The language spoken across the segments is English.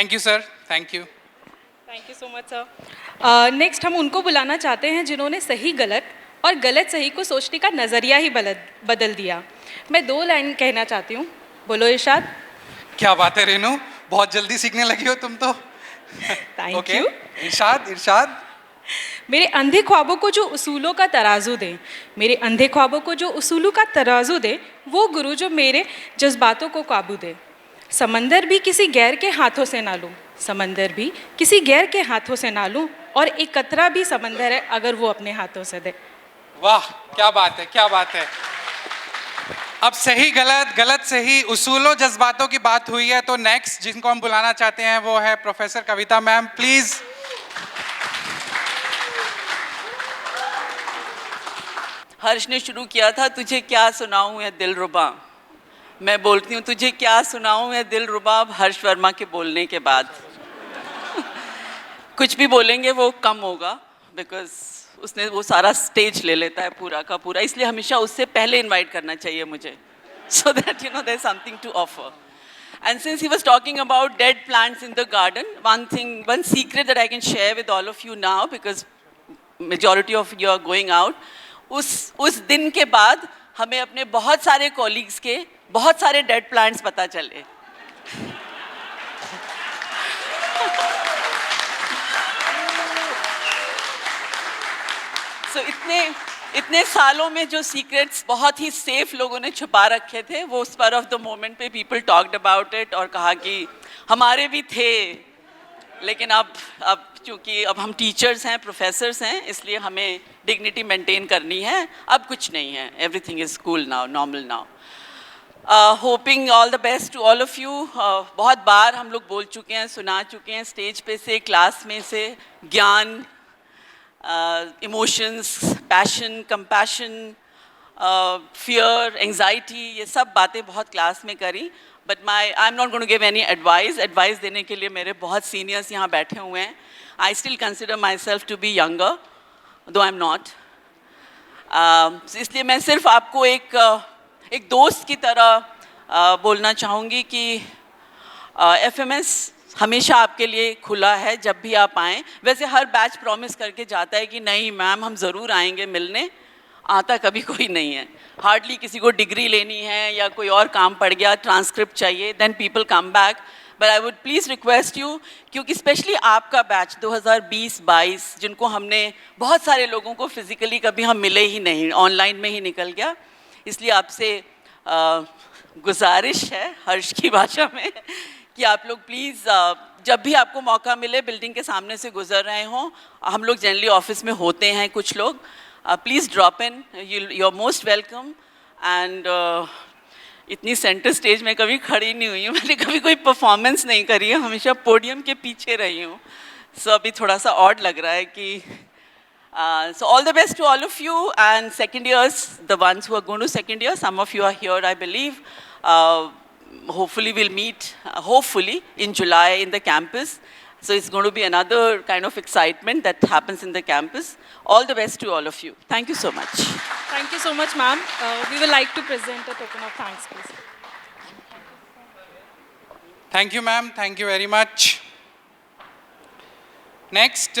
Thank you sir, thank you. Thank you so much sir. Next हम उनको बुलाना चाहते हैं जिन्होंने सही गलत और गलत सही को सोचने का नज़रिया ही बदल दिया। मैं 2 लाइन कहना चाहती हूँ। बोलो इरशाद। क्या बात है रेनू, बहुत जल्दी सीखने लगी हो तुम तो। Thank you. इरशाद, इरशाद। मेरे अंधे ख्वाबों को जो उसूलों का तराजू दे, मेरे अंधे ख्वाबों को जो उसूलों का तराजू दे, वो गुरु जो मेरे जज्बातों को काबू दे। समंदर भी किसी गैर के हाथों से ना लूँ, समंदर भी किसी गैर के हाथों से ना लूँ, और एक कतरा भी समंदर है अगर वो अपने हाथों से दे। वाह, क्या बात है, क्या बात है। अब सही गलत, गलत सही, उसूलों जज्बातों की बात हुई है, तो नेक्स्ट जिनको हम बुलाना चाहते हैं वो है प्रोफेसर कविता मैम, प्लीज। हर्ष ने शुरू किया था, तुझे क्या सुनाऊं है दिलरुबा। मैं बोलती हूँ तुझे क्या सुनाऊं है दिलरुबा, हर्ष वर्मा के बोलने के बाद। कुछ भी बोलेंगे वो कम होगा, बिकॉज उसने वो सारा स्टेज ले लेता है पूरा का पूरा, इसलिए हमेशा उससे पहले इनवाइट करना चाहिए मुझे, so that you know there's something to offer. And since he was talking about dead plants in the garden, one secret that I can share with all of you now, because majority of you are going out, उस दिन के बाद हमें अपने बहुत सारे colleagues के बहुत सारे डेड प्लांट्स पता चले। So, इतने सालों में जो सीक्रेट्स बहुत ही सेफ लोगों ने छुपा रखे थे, वो स्पर ऑफ द मोमेंट पे पीपल टॉक्ड अबाउट इट और कहा कि हमारे भी थे, लेकिन अब चूँकि अब हम टीचर्स हैं, प्रोफेसर्स हैं, इसलिए हमें डिग्निटी मेंटेन करनी है। अब कुछ नहीं है, everything is cool now, normal now. Hoping all the best to all of you. बहुत बार हम लोग बोल चुके हैं, सुना चुके हैं स्टेज पे से, क्लास में से, ज्ञान, emotions, passion, compassion, fear, anxiety, ये सब बातें बहुत क्लास में करी। But I am not going to give any advice देने के लिए मेरे बहुत सीनियर्स यहाँ बैठे हुए हैं। I still consider myself to be younger, though I am not. इसलिए मैं सिर्फ आपको एक दोस्त की तरह बोलना चाहूँगी कि FMS हमेशा आपके लिए खुला है, जब भी आप आएँ। वैसे हर बैच प्रॉमिस करके जाता है कि नहीं मैम हम ज़रूर आएंगे मिलने, आता कभी कोई नहीं है। हार्डली किसी को डिग्री लेनी है या कोई और काम पड़ गया, ट्रांसक्रिप्ट चाहिए, then people come back. But I would please request you, क्योंकि स्पेशली आपका बैच 2020-22, जिनको हमने बहुत सारे लोगों को फिज़िकली कभी हम मिले ही नहीं, ऑनलाइन में ही निकल गया, इसलिए आपसे गुजारिश है हर्ष की भाषा में कि आप लोग प्लीज़ जब भी आपको मौका मिले, बिल्डिंग के सामने से गुजर रहे हों, हम लोग जनरली ऑफिस में होते हैं कुछ लोग, please drop in, you are most welcome. And इतनी सेंटर स्टेज में कभी खड़ी नहीं हुई हूँ, मैंने कभी कोई परफॉर्मेंस नहीं करी है, हमेशा पोडियम के पीछे रही हूँ। सो अभी थोड़ा सा ऑड लग रहा है कि so all the best to all of you, and second years, the ones who are going to second year, some of you are here I believe. Hopefully we'll meet hopefully in July in the campus, so it's going to be another kind of excitement that happens in the campus. All the best to all of you. Thank you so much. Thank you so much ma'am. We would like to present a token of thanks please. Thank you ma'am, thank you very much. Next,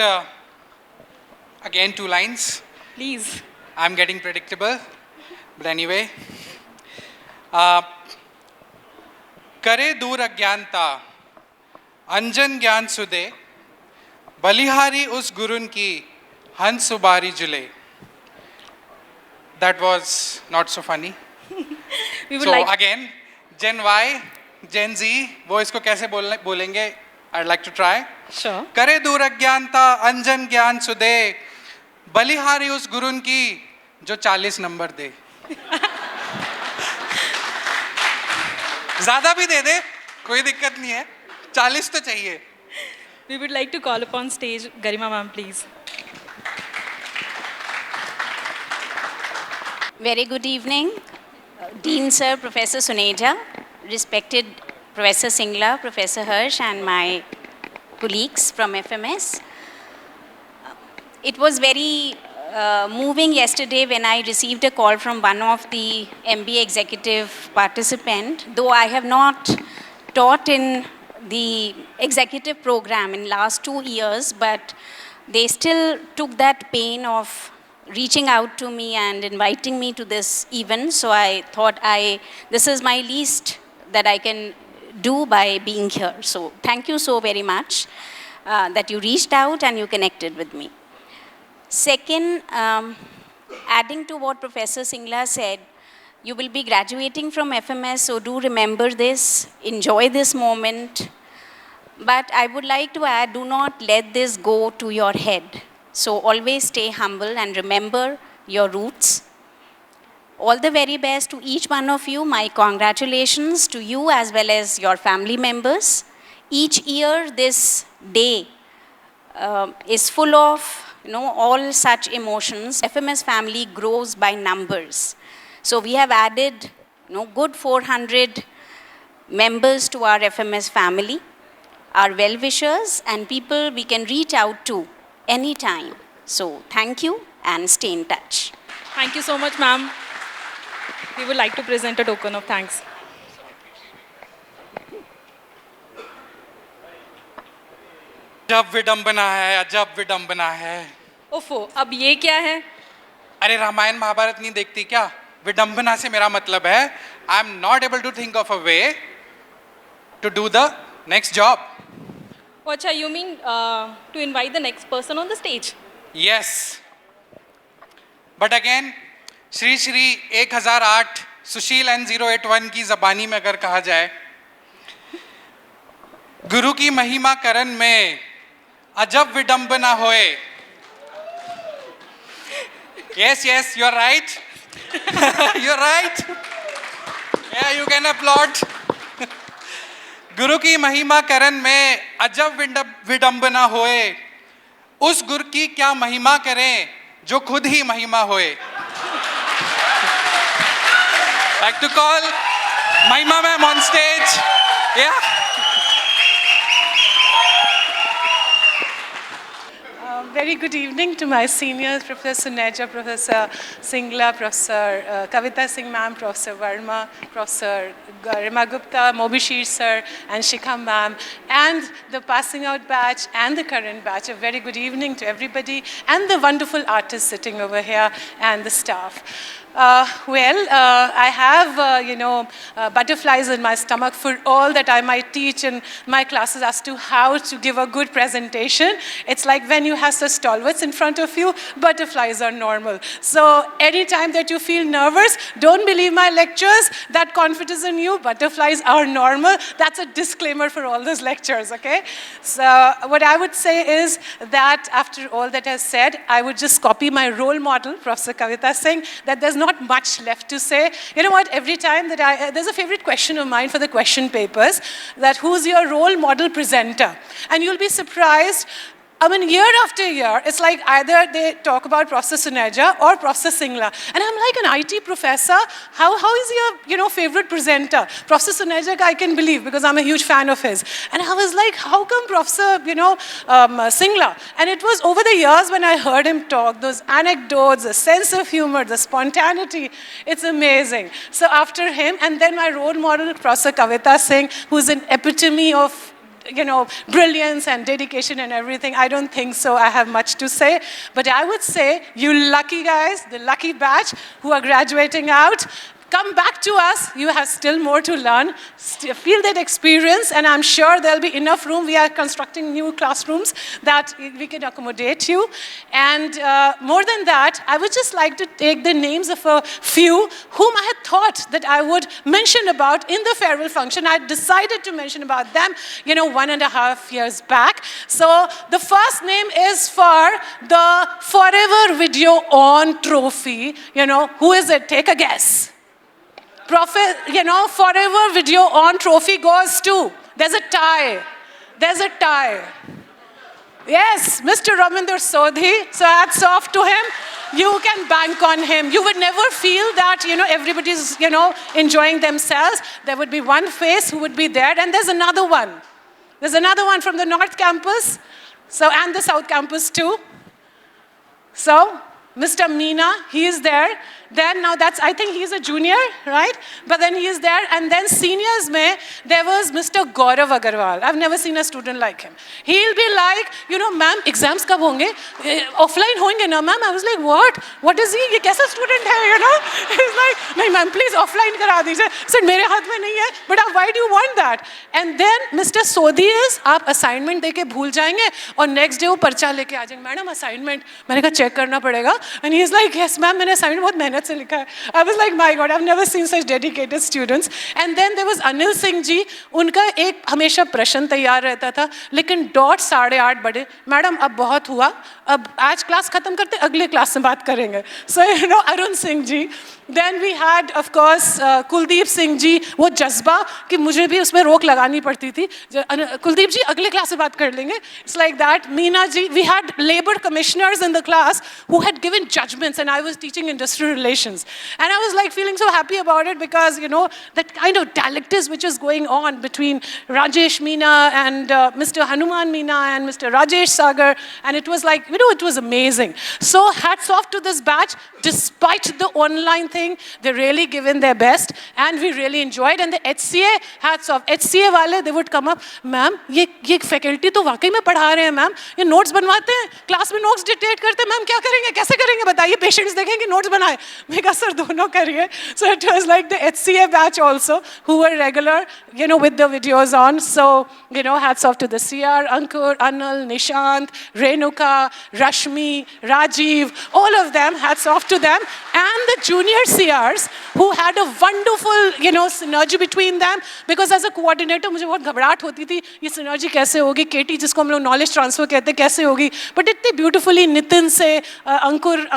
again 2 lines. Please. I'm getting predictable, but anyway. करे दूर अज्ञानता, अंजन ज्ञान सुदे, बलिहारी उस गुरुन की हंस सुबारी जुले. That was not so funny. So again, Gen Y, Gen Z, वो इसको कैसे बोलेंगे? I'd like to try. Sure. करे दूर अज्ञानता, अंजन ज्ञान सुदे, बलिहारी उस गुरुन की जो 40 नंबर दे. ज्यादा भी दे दे, कोई दिक्कत नहीं है, 40 तो चाहिए. We would like to call upon stage Garima ma'am please. Very good evening, Dean Sir, Professor Suneja, respected Professor Singla, Professor Hirsch, and my colleagues from FMS. It was very moving yesterday when I received a call from one of the MBA executive participant. Though I have not taught in the executive program in last 2 years, but they still took that pain of reaching out to me and inviting me to this event. So I thought this is my least that I can do by being here. So thank you so very much that you reached out and you connected with me. Second, adding to what Professor Singla said, you will be graduating from FMS, so do remember this, enjoy this moment. But I would like to add, do not let this go to your head. So always stay humble and remember your roots. All the very best to each one of you. My congratulations to you as well as your family members. Each year, this day is full of all such emotions. FMS family grows by numbers. So we have added good 400 members to our FMS family, our well-wishers and people we can reach out to anytime. So thank you and stay in touch. Thank you so much, ma'am. We would like to present a token of thanks. अजब विडंबना है, अजब विडंबना है। ओफो, अब ये क्या है? अरे रामायण महाभारत नहीं देखती क्या? विडंबना से मेरा मतलब है I am not able to think of a way to do the next job. अच्छा, you mean to invite the next person on the stage? Yes, but again Shri Shri 1008 Sushil N081 की जबानी में अगर कहा जाए, गुरु की महिमा करण में अजब विडंबना होए। Yes, yes, you're right. You're right. Yeah, you can applaud. गुरु की महिमा करण में अजब विडंबना होए, उस गुरु की क्या महिमा करें जो खुद ही महिमा होए। Like to call Mahima ma'am on stage. Yeah. Very good evening to my seniors, Professor Suneja, Professor Singla, Professor Kavita Singh ma'am, Professor Verma, Professor Rima Gupta, Mobishir sir, and Shikha ma'am, and the passing out batch and the current batch. A very good evening to everybody, and the wonderful artists sitting over here, and the staff. I have, butterflies in my stomach for all that I might teach in my classes as to how to give a good presentation. It's like when you have such stalwarts in front of you, butterflies are normal. So anytime that you feel nervous, don't believe my lectures, that confidence in you, butterflies are normal. That's a disclaimer for all those lectures, okay? So what I would say is that after all that I said, I would just copy my role model, Professor Kavita Singh, that there's not much left to say. You know what, every time that there's a favorite question of mine for the question papers, that who's your role model presenter? And you'll be surprised, I mean, year after year, it's like either they talk about Professor Suneja or Professor Singla. And I'm like, an IT professor, how is he a favorite presenter? Professor Suneja, I can believe, because I'm a huge fan of his. And I was like, how come Professor, Singla? And it was over the years when I heard him talk, those anecdotes, the sense of humor, the spontaneity, it's amazing. So after him, and then my role model, Professor Kavita Singh, who's an epitome of brilliance and dedication and everything. I don't think so I have much to say, but I would say, you lucky guys, the lucky batch who are graduating out, come back to us. You have still more to learn. Feel that experience, and I'm sure there'll be enough room. We are constructing new classrooms that we can accommodate you. And more than that, I would just like to take the names of a few whom I had thought that I would mention about in the farewell function. I decided to mention about them, 1.5 years back. So the first name is for the Forever Video On trophy. Who is it? Take a guess. Forever Video On trophy goes to, there's a tie. Yes, Mr. Raminder Sodhi, so hats off to him. You can bank on him. You would never feel that, everybody's, enjoying themselves. There would be one face who would be there, and there's another one. There's another one from the North Campus, and the South Campus too. So, Mr. Meena, he is there. then now that's, I think he's a junior, right? But then he is there, and then seniors mein, there was Mr. Gaurav Agarwal. I've never seen a student like him. He'll be like, you know, ma'am, exams kab honge? Offline honge na, ma'am? I was like, what? What is he? Ye kaisa student hai, you know? He's like, no, ma'am, please offline kara dijiye. I said, mere haath mein nahi hai, but why do you want that? And then Mr. Sodhi is, aap assignment deke bhul jayenge, aur next day wo parcha leke aa jayenge. Madam, assignment. मैंने कहा check करना पड़ेगा. And he is like, yes, ma'am, मैंने assignment बहुत मेहनत से लिखा है. I was like, my God, I've never seen such dedicated students. And then there was Anil Singh जी, उनका एक हमेशा प्रश्न तैयार रहता था, लेकिन डॉट 8:30 बजे, मैडम अब बहुत हुआ, अब आज क्लास खत्म करते, अगले क्लास में बात करेंगे. So you know, Arun Singh ji. Then we had, of course, Kuldeep Singh जी, वो जज्बा कि मुझे भी उसमें रोक लगानी पड़ती थी. कुलदीप जी अगले क्लास में बात कर लेंगे. It's like that. Meena ji, we had labor commissioners in the class who had given judgments, and I was teaching industrial relations. And I was like feeling so happy about it because, you know, that kind of dialectics which is going on between Rajesh Meena and Mr. Hanuman Meena and Mr. Rajesh Sagar. And it was like, you know, it was amazing. So hats off to this batch. Despite the online thing, they really given their best and we really enjoyed. And the HCA, hats off. HCA wale, they would come up, ma'am, ये faculty तो वाकई में पढ़ा रहे हैं ma'am, ये notes बनवाते हैं, class में notes dictate करते हैं, मैम क्या करेंगे, कैसे करेंगे बताइए, patients देखेंगे notes बनाए. मैं कहा सर दोनों करिए. So it was like the HCA batch also who were regular, you know, with the videos on. So, you know, hats off to the CR, Ankur, Anil, Nishant, Renuka, Rashmi, Rajiv, all of them, hats off to them. And the junior CRs who had a wonderful, you know, synergy between them. Because as a coordinator, मुझे बहुत घबराहट होती थी, ये synergy कैसे होगी, KT जिसको हम लोग knowledge transfer कहते हैं, कैसे होगी. But इतने beautifully Nitin से, Ankur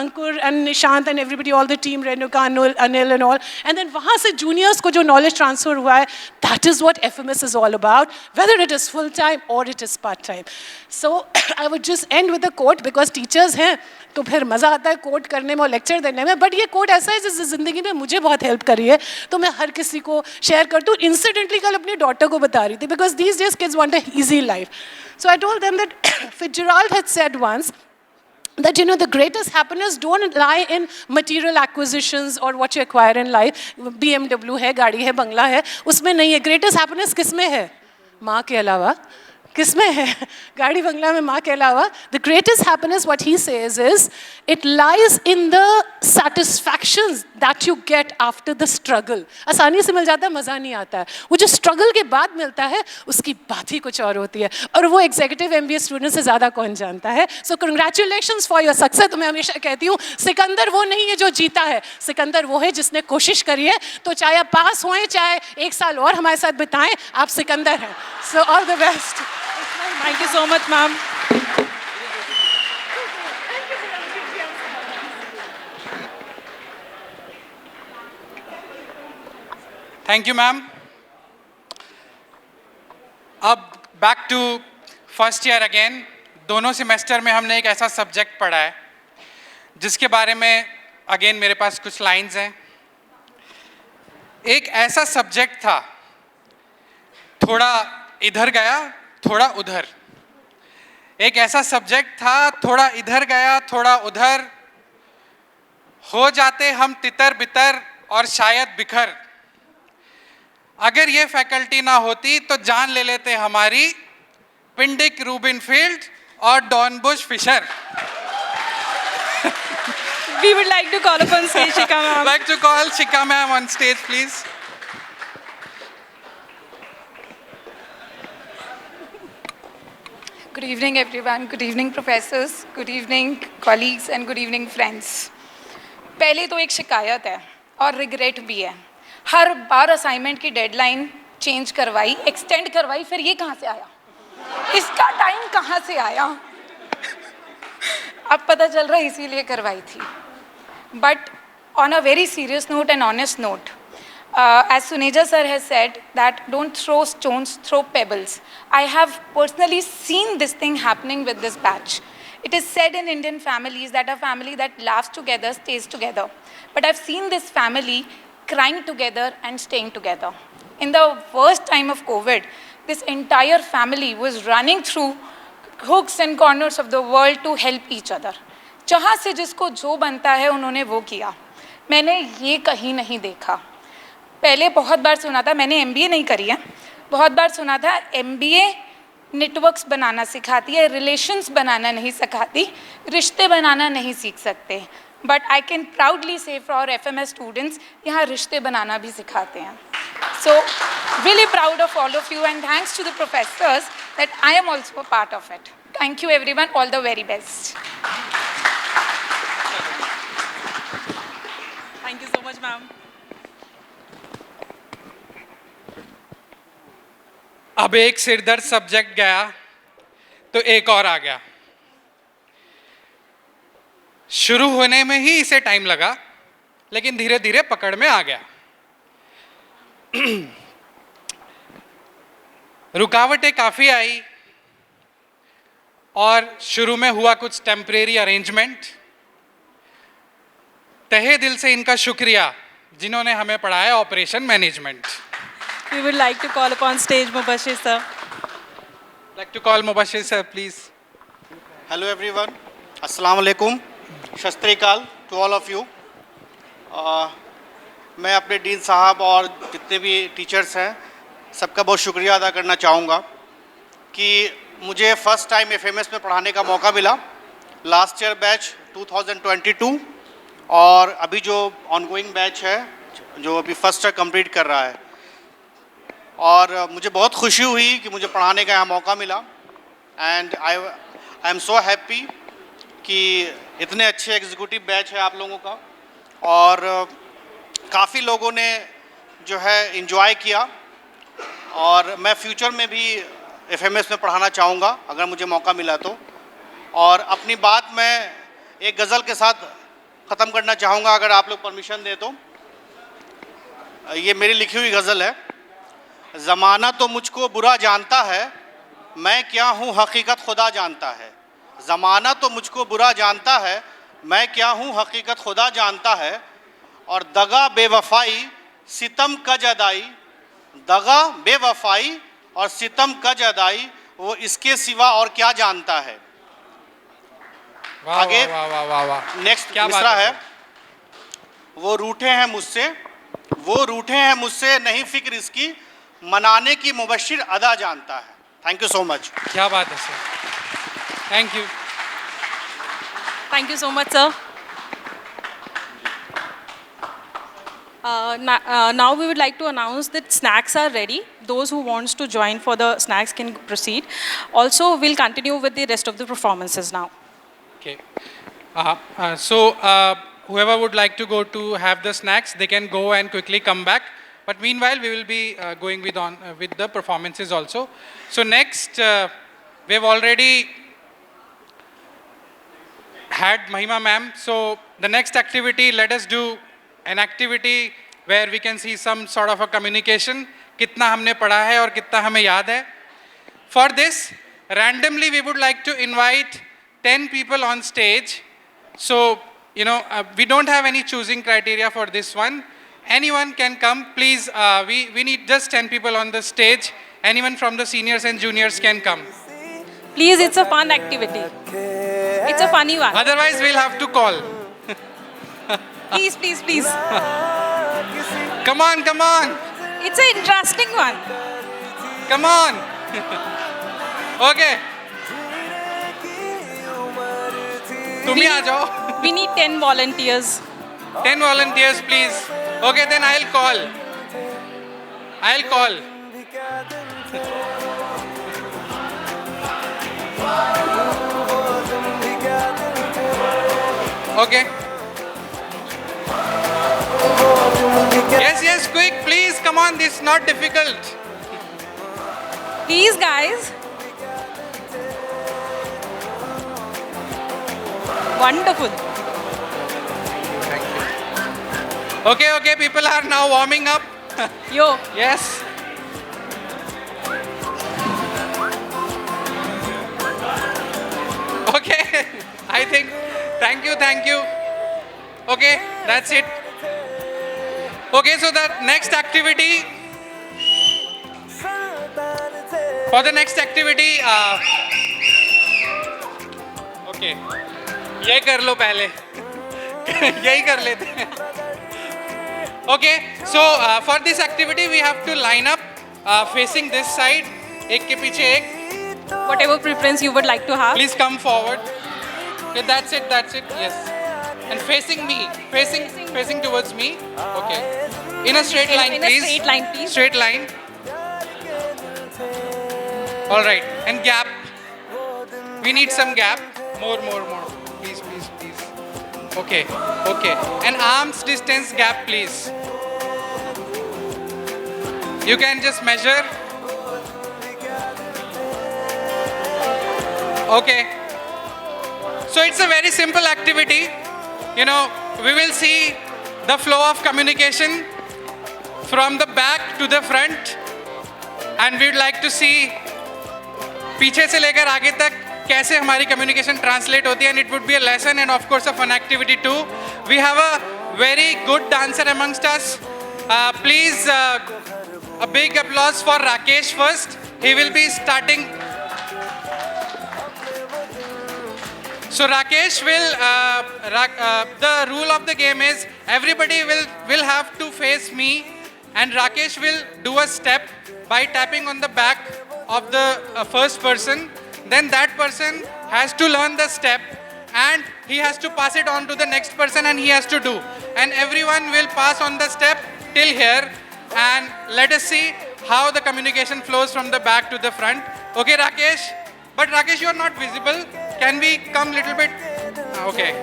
and Nishant and everybody, all the team, Renuka, Anil and all. And then वहाँ से juniors को जो knowledge transfer हुआ है, that is what FMS is all about, whether it is full-time or it is part-time. So I would just end with a quote because teachers हैं, तो फिर मज़ा आता है कोट करने में और लेक्चर देने में. बट ये कोट ऐसा है जिस ज़िंदगी में मुझे बहुत हेल्प करी है, तो मैं हर किसी को शेयर करती हूँ. इंसिडेंटली कल अपनी डॉटर को बता रही थी because these days kids want a easy life. So I told them that Fitzgerald had said once that, you know, the greatest happiness don't lie in material acquisitions or what you acquire in life. BMW है, गाड़ी है, बंगला है, उसमें नहीं है. greatest happiness किस में है? माँ के अलावा. किस में है? गाड़ी बंगला में माँ के अलावा. The greatest happiness, what he says is, it lies in the satisfactions that you get after the struggle. आसानी से मिल जाता है, मज़ा नहीं आता है. वो जो struggle के बाद मिलता है, उसकी बात ही कुछ और होती है. और वो executive MBA student से ज़्यादा कौन जानता है? So congratulations for your success. तो मैं हमेशा कहती हूँ, सिकंदर वो नहीं है जो जीता है, सिकंदर वो है जिसने कोशिश करी है. तो चाहे आप पास होएं, चाहे एक साल और हमारे साथ बिताएं, आप सिकंदर हैं. So all the best. Thank you so much, ma'am. Thank you ma'am. अब back to first year again. दोनों सेमेस्टर में हमने एक ऐसा सब्जेक्ट पढ़ा है जिसके बारे में अगेन मेरे पास कुछ लाइंस हैं. एक ऐसा सब्जेक्ट था, थोड़ा इधर गया थोड़ा उधर. एक ऐसा सब्जेक्ट था, थोड़ा इधर गया थोड़ा उधर. हो जाते हम तितर बितर और शायद बिखर. अगर ये फैकल्टी ना होती तो जान ले लेते हमारी पिंडिक रूबिनफील्ड और डॉनबुश Fisher. We would like to call upon stage Shika ma'am. Like to call Shika ma'am on stage, please. Good evening, everyone. Good evening, professors. Good evening, colleagues, and good evening, friends. पहले तो एक शिकायत है और regret भी है. हर बार assignment की deadline change करवाई, एक्सटेंड करवाई, फिर ये कहाँ से आया? इसका टाइम कहाँ से आया? अब पता चल रहा है इसीलिए करवाई थी. But on a very serious note and honest note, as Suneja sir has said that don't throw stones, throw pebbles. I have personally seen this thing happening with this batch. It is said in Indian families that a family that laughs together stays together. But I've seen this family crying together and staying together. In the worst time of COVID, this entire family was running through hooks and corners of the world to help each other. जहाँ से जिसको जो बनता है उन्होंने वो किया. मैंने ये कहीं नहीं देखा। पहले बहुत बार सुना था, मैंने MBA नहीं करी है, बहुत बार सुना था MBA नेटवर्क्स बनाना सिखाती है, रिलेशंस बनाना नहीं सिखाती, रिश्ते बनाना नहीं सीख सकते। But I can proudly say for FMS students, यहाँ रिश्ते बनाना भी सिखाते हैं। So really proud of all of you and thanks to the professors that I am also a part of it. Thank you everyone, all the very best. Thank you so much ma'am. अब एक सिरदर्द subject गया तो एक और आ गया। शुरू होने में ही इसे टाइम लगा, लेकिन धीरे धीरे पकड़ में आ गया। रुकावटें काफ़ी आई और शुरू में हुआ कुछ टेम्परेरी अरेंजमेंट। तहे दिल से इनका शुक्रिया जिन्होंने हमें पढ़ाया operation management. We would like to call upon stage Mubashir sir. Like to call Mubashir sir, please. Hello everyone. Assalamu alaikum. शस्त्रीकाल टू ऑल ऑफ यू। मैं अपने डीन साहब और जितने भी टीचर्स हैं सबका बहुत शुक्रिया अदा करना चाहूँगा कि मुझे फ़र्स्ट टाइम FMS में पढ़ाने का मौका मिला। लास्ट ईयर बैच 2022 और अभी जो ऑनगोइंग बैच है जो अभी फर्स्ट ईयर कंप्लीट कर रहा है, और मुझे बहुत खुशी हुई कि मुझे पढ़ाने का यहाँ मौका मिला। And I am so happy कि इतने अच्छे एग्जीक्यूटिव बैच है आप लोगों का, और काफ़ी लोगों ने जो है एंजॉय किया, और मैं फ्यूचर में भी FMS में पढ़ाना चाहूँगा अगर मुझे मौका मिला तो। और अपनी बात मैं एक गज़ल के साथ ख़त्म करना चाहूँगा अगर आप लोग परमिशन दे तो। ये मेरी लिखी हुई गज़ल है। ज़माना तो मुझको बुरा जानता है, मैं क्या हूँ हकीकत खुदा जानता है। ज़माना तो मुझको बुरा जानता है, मैं क्या हूँ हकीकत खुदा जानता है। और दगा बेवफाई सितम कज अदाई, दगा बेवफाई और सितम कज अदाई, वो इसके सिवा और क्या जानता है। वाह, आगे वाह वाह वाह वाह। नेक्स्ट क्या मिसरा बात है, वो रूठे हैं मुझसे, वो रूठे हैं मुझसे, नहीं फिक्र इसकी, मनाने की मुबशिर अदा जानता है। Thank you so much. क्या बात है sir, thank you. Thank you so much, sir. Now we would like to announce that snacks are ready. Those who wants to join for the snacks can proceed. Also, we'll continue with the rest of the performances now. Okay. So whoever would like to go to have the snacks, they can go and quickly come back. But meanwhile, we will be going with the performances also. So next, we have already had Mahima ma'am. So the next activity, let us do an activity where we can see some sort of a communication. कितना हमने पढ़ा है और कितना हमें याद है. For this, randomly we would like to invite 10 people on stage. So, you know, we don't have any choosing criteria for this one. Anyone can come. Please, we need just 10 people on the stage. Anyone from the seniors and juniors can come. Please, it's a fun activity. It's a funny one. Otherwise, we'll have to call. Please, please, please. Come on, come on. It's an interesting one. Come on. Okay. तुम ही आ जाओ. We need 10 volunteers. 10 volunteers, please. Okay, then I'll call. I'll call. Okay. Yes, yes, quick, please. Come on, this is not difficult. Please, guys. Wonderful. Okay, okay, people are now warming up. Yo. Yes. Okay, I think, thank you. Okay, that's it. Okay, so the next activity, for the next activity, okay, ये कर लो पहले, यही कर लेते हैं. Okay, so for this activity we have to line up facing this side. एक के पीछे एक. Whatever preference you would like to have. Please come forward. Okay, that's it. Yes. And facing me, facing towards me. Okay. In a straight line, In a please. straight line, please. Straight line. All right. And gap. We need some gap. More. Please. Okay. And arms distance gap, please. You can just measure. Okay. So it's a very simple activity. You know, we will see the flow of communication from the back to the front, and we'd like to see पीछे से लेकर आगे तक कैसे हमारी communication translate होती है, and it would be a lesson and of course a fun activity too. We have a very good dancer amongst us. Please, a big applause for Rakesh first. He will be starting. So Rakesh will, the rule of the game is everybody will have to face me, and Rakesh will do a step by tapping on the back of the first person. Then that person has to learn the step and he has to pass it on to the next person, and he has to do. And everyone will pass on the step till here, and let us see how the communication flows from the back to the front. Okay, Rakesh? But Rakesh, you are not visible. Can we come little bit? Okay.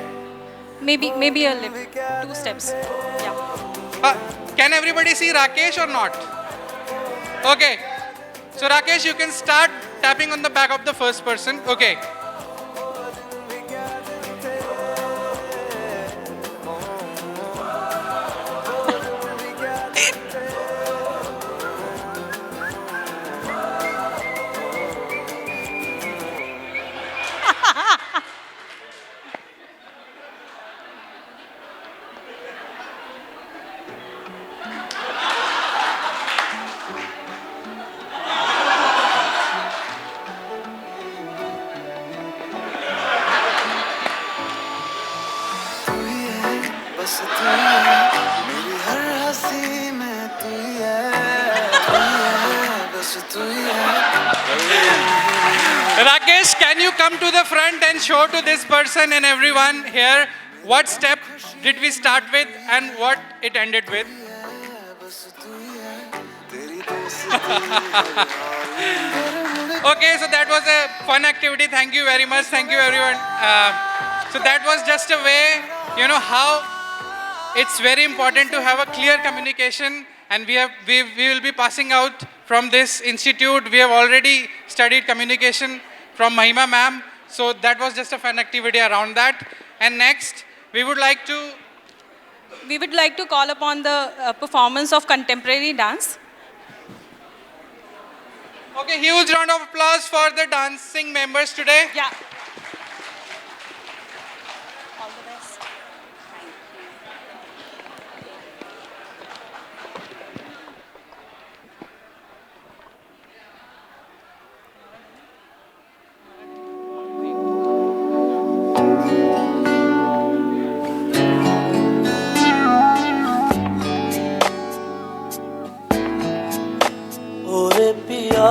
Maybe a little. 2 steps. Yeah. Can everybody see Rakesh or not? Okay. So Rakesh, you can start tapping on the back of the first person. Okay. बस तू है मेरी हर हंसी में तू ही है बस तू ही है Rakesh, can you come to the front and show to this person and everyone here what step did we start with and what it ended with? Okay, so that was a fun activity. Thank you very much. Thank you, everyone. So that was just a way, you know, how it's very important to have a clear communication, and we will be passing out from this institute. We have already studied communication from Mahima ma'am. So that was just a fun activity around that. And next, we would like to call upon the performance of contemporary dance. Okay, huge round of applause for the dancing members today. Yeah. ओरे पिया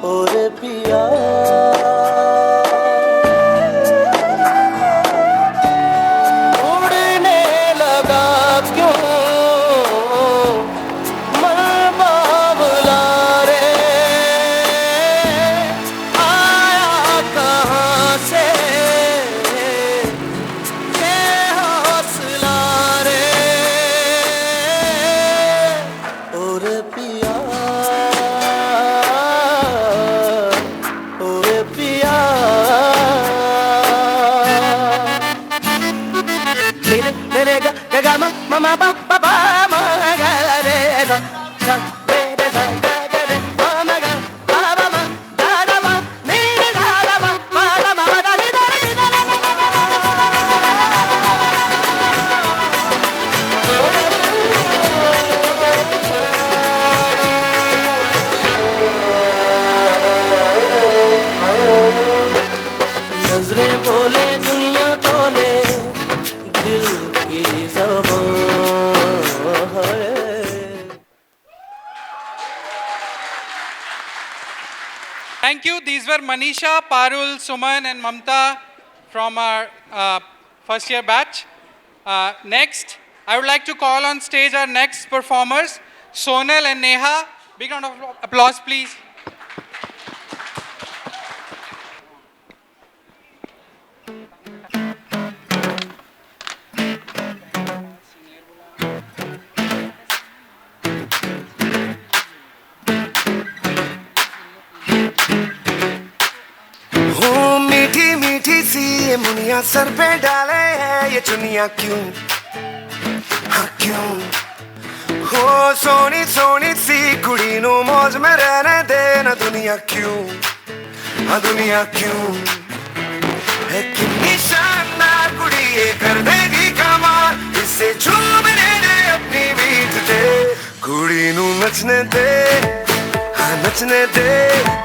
ओरे पिया उड़ने लगा क्यों मन बावला रे आया कहाँ से ये हौसला रे ओरे पिया ओरे पिया रे रे गा गा मा मा मा पा पा पा मा गा रे सा सा रे रे सा गा गा रे मा मा गा पा पा मा गा गा मा नी रे गा गा मा मा गा मा गा नी दा रे दा नजरें बोले दुनिया तोले दिल समा है। Thank you. These were Manisha, Parul, Suman, and Mamta from our first year batch. Next, I would like to call on stage our next performers, Sonal and Neha. Big round of applause, please. मीठी मीठी सी ये Muniya sir पे डाले है ये चुनिया क्यों, हाँ क्यों। हो सोनी सोनी सी कुड़ी नु मौज में रहने दे ना दुनिया क्यों, हाँ दुनिया क्यों। है कितनी शानदार कुड़ी ये कर देगी कमाल, इससे झूमने दे अपनी बीट दे। कुड़ी नु नचने दे, हाँ नचने दे,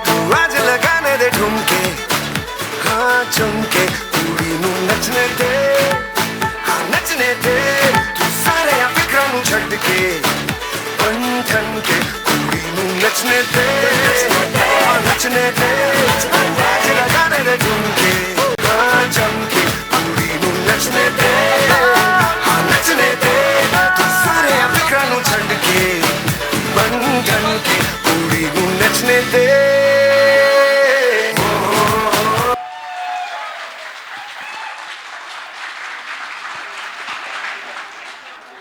तू आज लगाने दे ठुमके, हाँ चुमके। कुड़ी नू नचने दे, हाँ नचने दे, तू सारे फिक्रां नू छड्ड के बन ठन के। कुड़ी नू नचने दे, हाँ नचने दे, आज लगाने दे ठुमके, हाँ चुमके। कुड़ी नू नचने दे, हाँ नचने दे, तू सारे फिक्रां नू छड्ड के बन ठन के। कुड़ी नू नचने दे।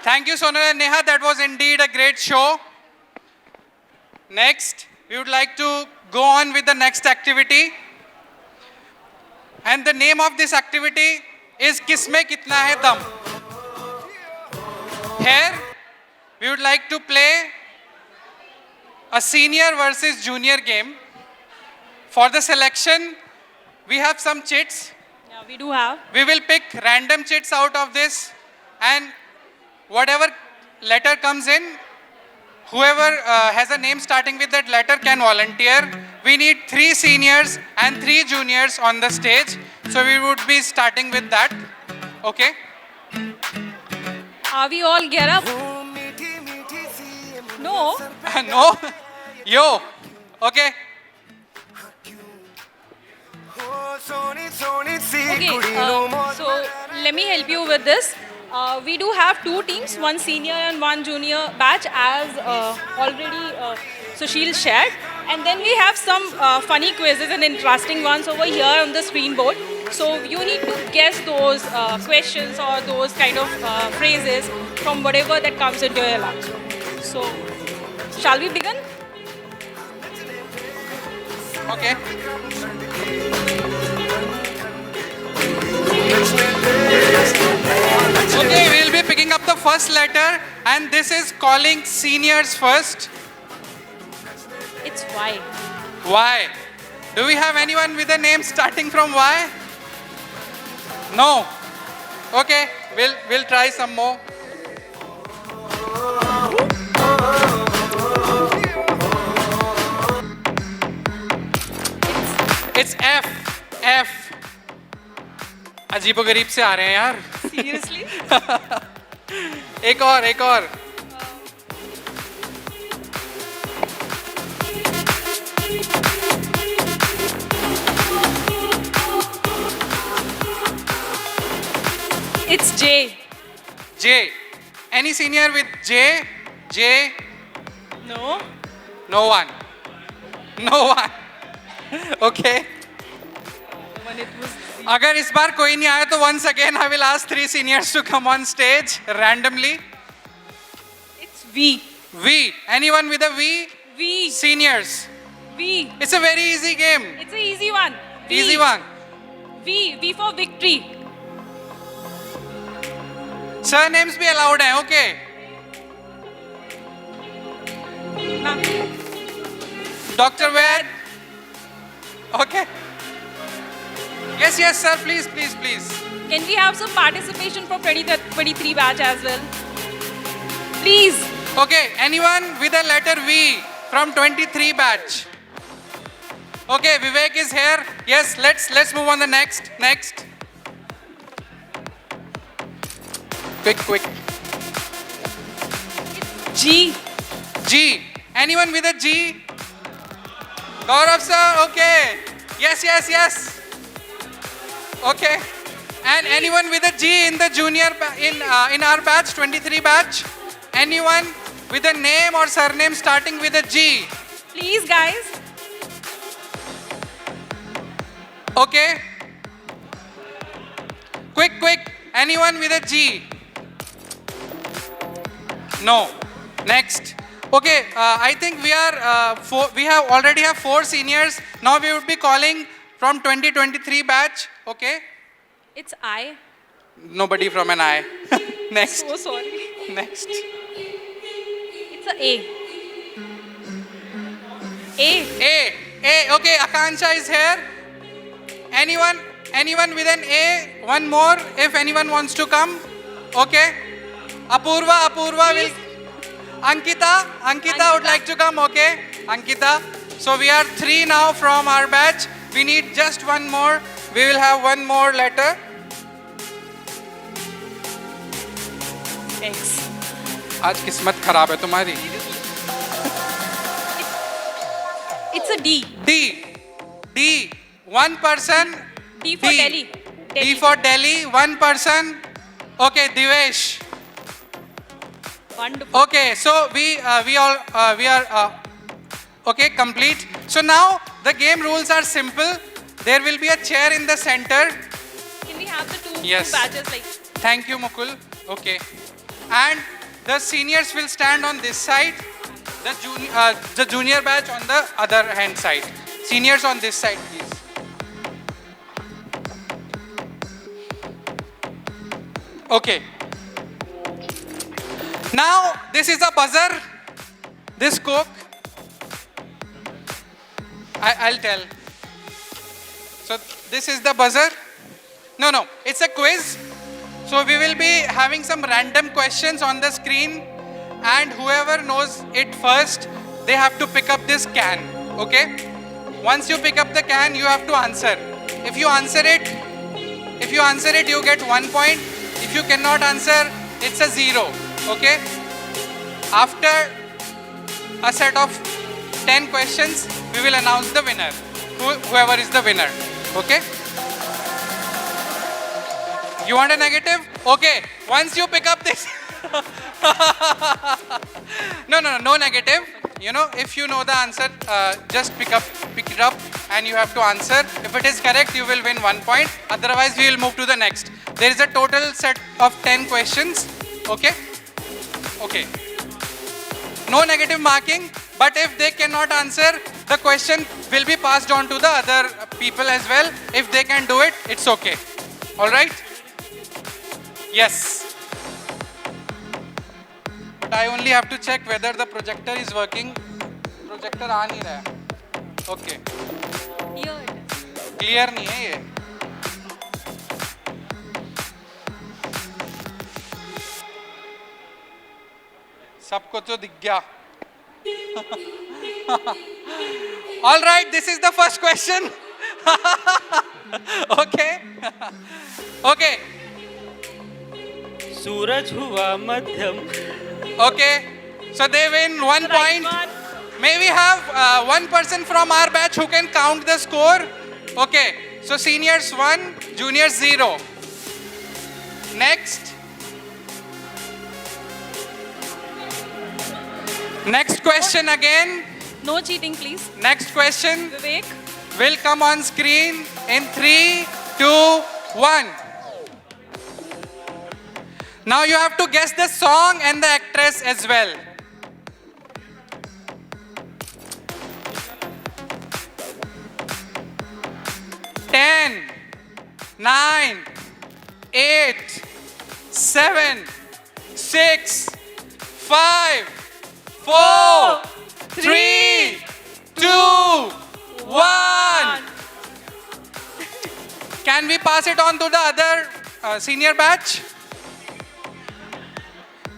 Thank you, Sonal and Neha. That was indeed a great show. Next, we would like to go on with the next activity. And the name of this activity is Kisme Kitna Hai Dam. Here, we would like to play a senior versus junior game. For the selection, we have some chits. Yeah, we do have. We will pick random chits out of this, and whatever letter comes in, whoever has a name starting with that letter can volunteer. We need 3 seniors and 3 juniors on the stage. So we would be starting with that. Okay? Are we all get up? No. No? Yo. Okay. Okay, so let me help you with this. We do have 2 teams, 1 senior and 1 junior batch, as already Sushil shared. And then we have some funny quizzes and interesting ones over here on the screen board. So you need to guess those questions or those kind of phrases from whatever that comes into your lap. So, shall we begin? Okay. Okay, we'll be picking up the first letter, and this is calling seniors first. It's Y. Y. Do we have anyone with a name starting from Y? No. Okay, we'll try some more. It's F. F. अजीबोगरीब से आ रहे हैं यार. Seriously? एक और. It's J. J. Any senior with J? J? No. No one. Okay. When it was अगर इस बार कोई नहीं आया तो once again I will ask 3 seniors to come on stage randomly. It's V. V. Anyone with a V? V. Seniors. V. It's a very easy game. It's an easy one. V. Easy one. V. V for victory. Surnames भी allowed हैं, okay? Now, Dr. Ved. Okay. Yes, sir. Please. can we have some participation from 23 batch as well? Please. Okay. Anyone with a letter V from 23 batch? Okay, Vivek is here. Yes, let's move on the next. Quick. G. G. Anyone with a G? Gaurav sir, okay. Yes. Okay. And anyone with a G in the in our batch, 23 batch? Anyone with a name or surname starting with a G? Please, guys. Okay. Quick. Anyone with a G? No. Next. Okay, I think we already have 4 seniors. Now we would be calling from 2023 batch. Okay. It's I. Nobody from an I. Next. So sorry. Next. It's a A. A. Okay, Akansha is here. Anyone with an A? One more if anyone wants to come. Okay. Apurva will. Ankita would like to come. Okay. Ankita. So we are 3 now from our batch. We need just one more. We will have one more letter. X. आज किस्मत खराब है तुम्हारी. It's a D. D. One person. D for Delhi. D for Delhi. One person. Okay, Divesh. Wonderful. Okay, so we are okay, complete. So now the game rules are simple. There will be a chair in the center. Can we have the two Yes. badges like? Thank you, Mukul. Okay, and the seniors will stand on this side. The junior batch on the other hand side. Seniors on this side, please. Okay. Now, this is a buzzer. This Coke. I'll tell. So, this is the buzzer. No, it's a quiz. So, we will be having some random questions on the screen. And whoever knows it first, they have to pick up this can. Okay? Once you pick up the can, you have to answer. If you answer it, you get 1 point. If you cannot answer, it's a 0. Okay? After a set of 10 questions, we will announce the winner. Whoever is the winner. Okay? You want a negative? Okay. Once you pick up this... No negative. You know, if you know the answer, just pick it up and you have to answer. If it is correct, you will win 1 point. Otherwise, we will move to the next. There is a total set of 10 questions. Okay? Okay. No negative marking, but if they cannot answer, the question will be passed on to the other people as well. If they can do it, it's okay. All right? Yes. But I only have to check whether the projector is working. Projector आ नहीं रहा है. Okay. Clear नहीं है ये. सबको तो दिख गया. All right, this is the first question. Okay. Okay. सूरज हुआ मध्यम. Okay. So they win 1 point. May we have one person from our batch who can count the score? Okay. So seniors 1, juniors 0. Next. Next question again. No cheating, please. Next question Vivek. will come on screen in 3, 2, 1. Now you have to guess the song and the actress as well. Ten, 9, 8, 7, 6, 5, 4, 3, 2, 1. Can we pass it on to the other senior batch?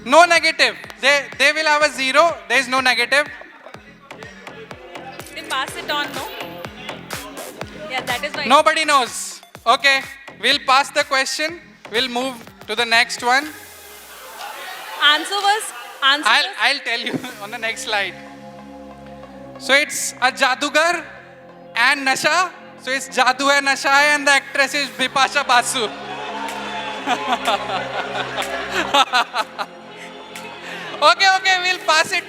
No negative. They will have a 0. There is no negative. Then pass it on, no? Yeah, that is right. Nobody knows. Okay. We'll pass the question. We'll move to the next one. answer was I'll tell you on the next slide. So it's a jadugar and Nasha. So it's Jadoo hai Nasha hai, and the actress is Bipasha Basu. Okay, we'll pass it.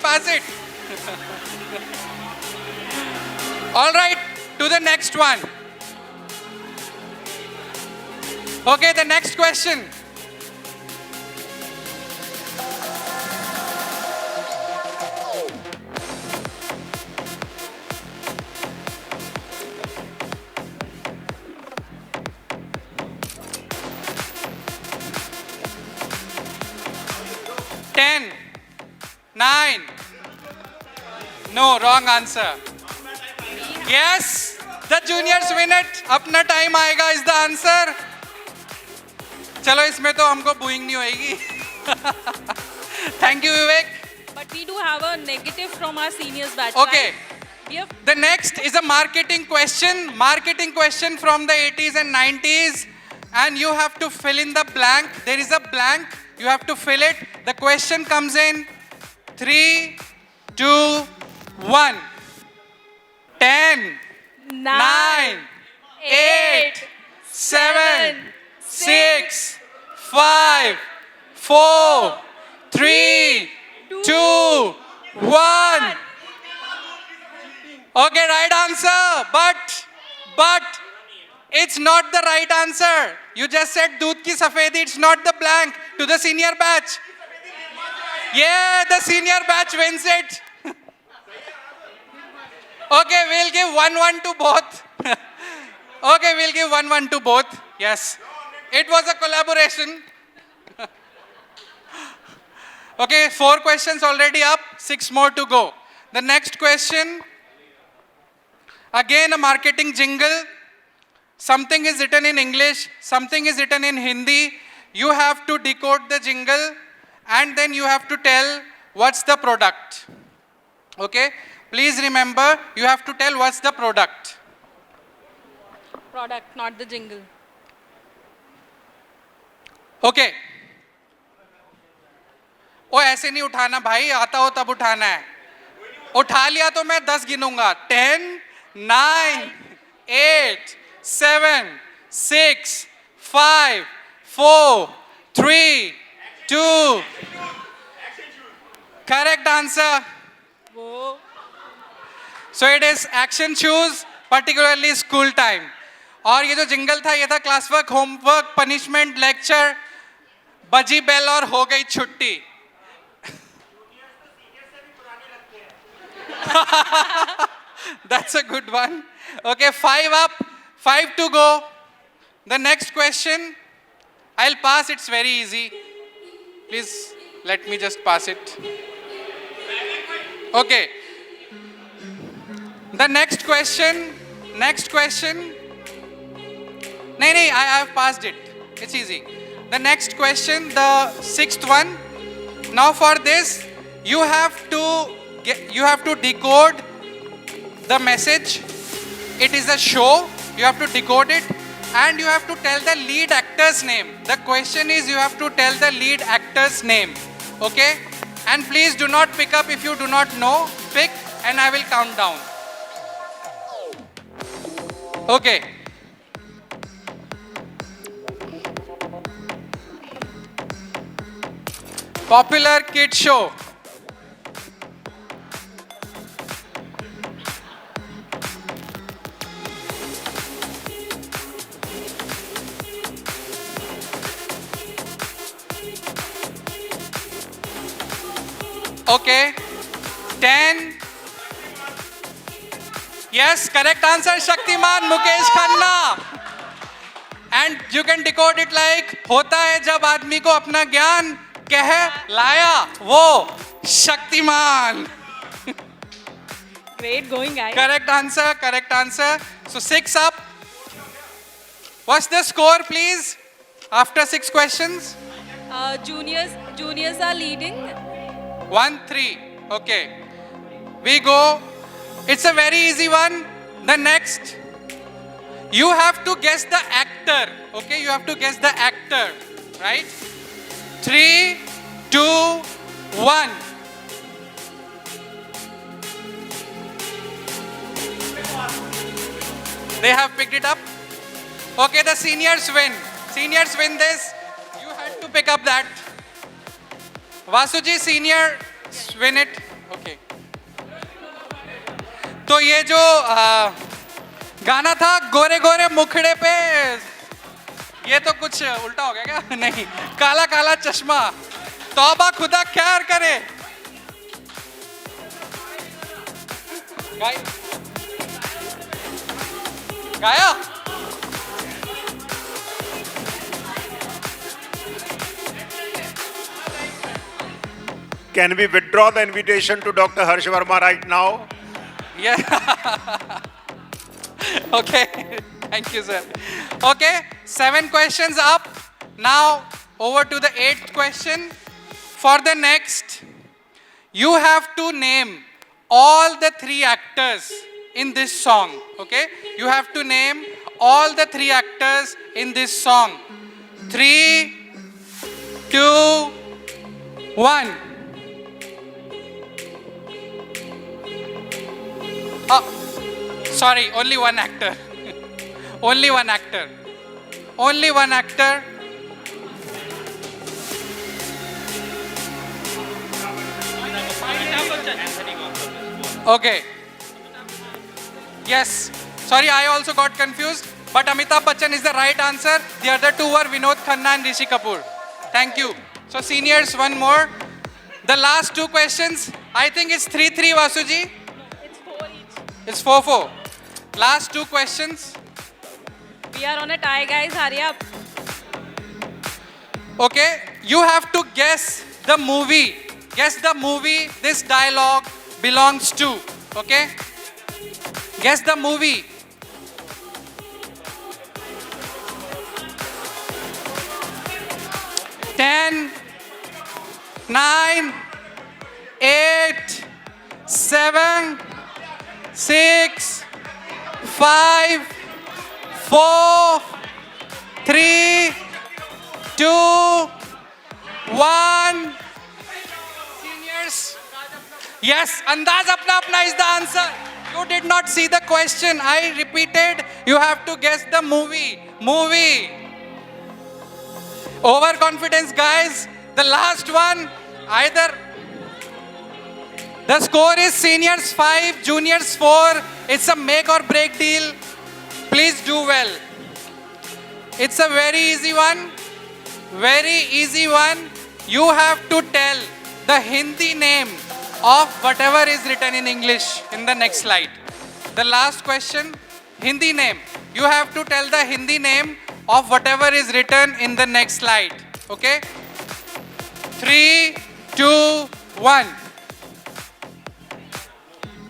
All right, to the next one. Okay, the next question. Ten, 9. No, wrong answer. Yes, the juniors win it. अपना time आएगा is the answer. चलो इसमें तो हमको booing नहीं होएगी. Thank you, Vivek. but we do have a negative from our seniors batch. Okay. right? We have The next is a marketing question. Marketing question from the 80s and 90s. And you have to fill in the blank. There is a blank. You have to fill it. The question comes in 3, 2, 1. 10, 9, 8, 7, 6, 5, 4, 3, 2, 1. Okay, right answer. But it's not the right answer. You just said दूध की सफेदी. It's not the blank. To the senior batch. Yeah, the senior batch wins it. Okay, we'll give 1-1 to both. Okay, we'll give 1-1 to both. Yes. It was a collaboration. Okay, 4 questions already up, 6 more to go. The next question, again a marketing jingle. Something is written in English, something is written in Hindi. You have to decode the jingle and then you have to tell what's the product. Okay? Please remember, you have to tell what's the product. product, not the jingle. Okay. ओ ऐसे नहीं उठाना भाई, आता हो तब उठाना है. उठा लिया तो मैं 10 गिनूंगा. 10, 9, 8, 7, 6, 5, 4, 3, 2. Correct answer. So it is action shoes, particularly school time. और ये जो जिंगल था ये था class work, homework, punishment, lecture, बजी बेल और हो गई छुट्टी. That's a good one. Okay, 5 up, 5 to go. The next question, I'll pass, it's very easy. Please let me just pass it. Okay. The next question. No, I have passed it. It's easy. The next question, the 6th one. Now for this, you have to decode the message. It is a show. You have to decode it, and you have to tell the lead actor's name. The question is, you have to tell the lead actor's name. Okay? And please do not pick up if you do not know. Pick, and I will count down. Okay. Popular kid show. Okay. 10. Yes, correct answer, Shaktiman, Mukesh Khanna. And you can decode it like, होता है जब आदमी को अपना ज्ञान कह लाया वो Shaktimaan. Great going, guys. Correct answer. So 6 up. What's the score, please? After 6 questions? Juniors are leading. 1-3. Okay. We go. It's a very easy one. The next. You have to guess the actor. Okay, you have to guess the actor. Right? 3, 2, 1. They have picked it up. Okay, the seniors win. Seniors win this. You had to pick up that. Vasuji, senior win it. Okay. तो ये जो गाना था गोरे गोरे मुखड़े पे, ये तो कुछ उल्टा हो गया क्या? नहीं, काला काला चश्मा, तौबा खुदा खैर करे। गाया? Can we withdraw the invitation to Dr. Harsh Verma right now? Yeah. Okay. Thank you, sir. Okay. 7 questions up. Now over to the 8th question. For the next, you have to name all the 3 actors in this song. Okay. You have to name all the 3 actors in this song. 3, 2, 1. Sorry, only one actor. Only one actor. Only one actor. Okay. Yes. Sorry, I also got confused. But Amitabh Bachchan is the right answer. The other 2 were Vinod Khanna and Rishi Kapoor. Thank you. So seniors, one more. The last 2 questions. I think it's 3-3, Vasuji. It's 4-4. Last 2 questions. We are on a tie, guys. Hurry up. Okay, you have to guess the movie. Guess the movie this dialogue belongs to. Okay? Guess the movie. Ten, 9, 8, 7, 6, 5, 4, 3, 2, 1. Seniors. Yes, Andaz Apna Apna is the answer. You did not see the question. I repeated. You have to guess the movie. Movie. Overconfidence, guys. The last one. Either the score is seniors 5, juniors 4. It's a make or break deal. Please do well. It's a very easy one. Very easy one. You have to tell the Hindi name of whatever is written in English in the next slide. The last question, Hindi name. You have to tell the Hindi name of whatever is written in the next slide. Okay? 3, 2, 1.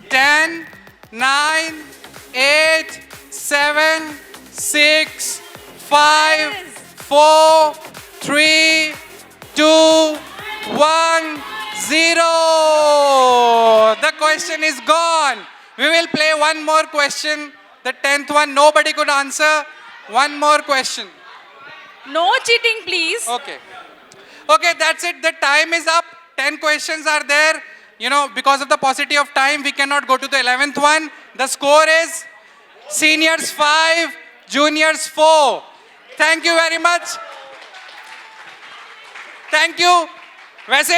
10, 9, 8, 7, 6, 5, 4, 3, 2, 1, 0. The question is gone. We will play one more question. The 10th one, nobody could answer. One more question. No cheating, please. Okay. Okay, that's it. The time is up. 10 questions are there. You know, because of the paucity of time, we cannot go to the 11th one. The score is seniors 5, juniors 4. Thank you very much. Thank you. वैसे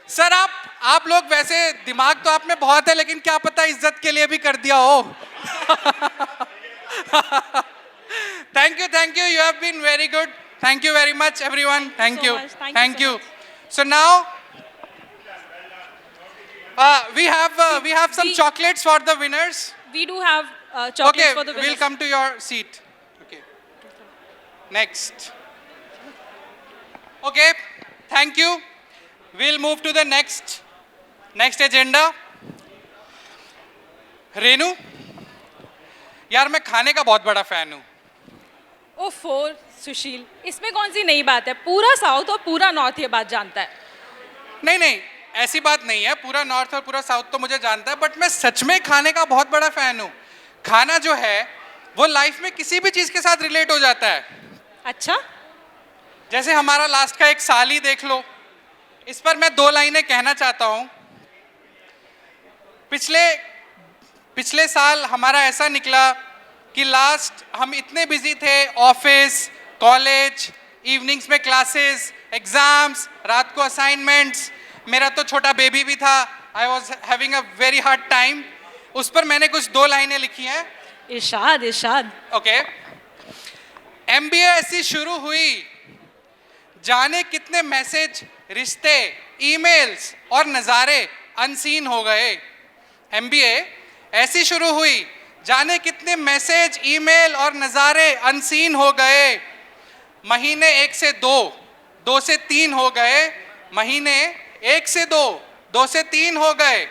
sir आप लोग वैसे दिमाग तो आप में बहुत है, लेकिन क्या पता इज्जत के लिए भी कर दिया हो. Thank you. You have been very good. Thank you very much, everyone. Thank you. Thank you. So now we have some chocolates for the winners. We do have chocolates for the winners. Okay, we'll come to your seat. Okay. Next. Okay, thank you. We'll move to the next agenda. Renu, यार मैं खाने का बहुत बड़ा fan हूँ. ओफो सुशील, इसमें कौन सी नई बात है? पूरा साउथ और पूरा नॉर्थ ये बात जानता है. नहीं, ऐसी बात नहीं है. पूरा नॉर्थ और पूरा साउथ तो मुझे जानता है, बट मैं सच में खाने का बहुत बड़ा फैन हूँ. खाना जो है वो लाइफ में किसी भी चीज़ के साथ रिलेट हो जाता है. अच्छा? जैसे हमारा लास्ट का एक साल ही देख लो. इस पर मैं 2 लाइनें कहना चाहता हूं। पिछले साल हमारा ऐसा निकला कि लास्ट हम इतने बिजी थे, ऑफिस, कॉलेज, इवनिंग्स में क्लासेस, एग्जाम्स, रात को असाइनमेंट्स, मेरा तो छोटा बेबी भी था, I was having a very hard time. उस पर मैंने कुछ 2 लाइनें लिखी हैं। इरशाद। ओके। MBA ऐसी शुरू हुई, जाने कितने मैसेज, रिश्ते, ईमेल्स और नज़ारे अनसीन हो गए। MBA ऐसी शुरू हुई, जाने कितने मैसेज, ईमेल और नज़ारे अनसीन हो गए। महीने 1 से 2, 2 से 3 हो गए। महीने 1 से 2, 2 से 3 हो गए।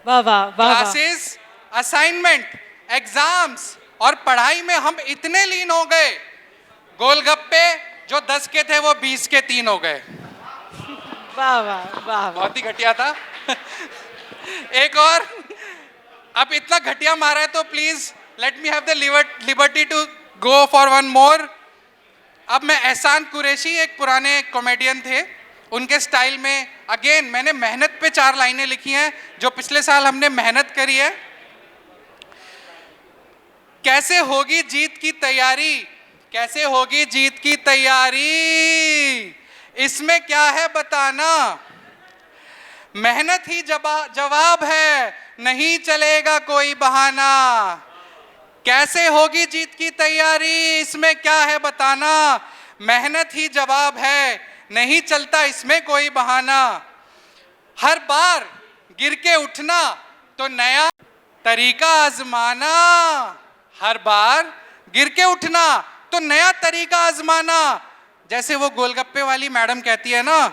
वाह वाह वाह। क्लासेस, असाइनमेंट, एग्जाम्स और पढ़ाई में हम इतने लीन हो गए, गोलगप्पे जो 10 के थे वो 20 के 3 हो गए। वाह वाह वाह। बहुत ही घटिया था। एक और, अब इतना घटिया मारा है तो please let me have the liberty to go for one more. अब मैं एहसान कुरैशी, एक पुराने कॉमेडियन थे, उनके स्टाइल में अगेन मैंने मेहनत पे 4 लाइनें लिखी हैं जो पिछले साल हमने मेहनत करी है। कैसे होगी जीत की तैयारी, कैसे होगी जीत की तैयारी, इसमें क्या है बताना, मेहनत ही जवाब है, नहीं चलेगा कोई बहाना। कैसे होगी जीत की तैयारी, इसमें क्या है बताना, मेहनत ही जवाब है, नहीं चलता इसमें कोई बहाना। हर बार गिर के उठना तो नया तरीका आजमाना, हर बार गिर के उठना तो नया तरीका आजमाना। जैसे वो गोलगप्पे वाली मैडम कहती है ना,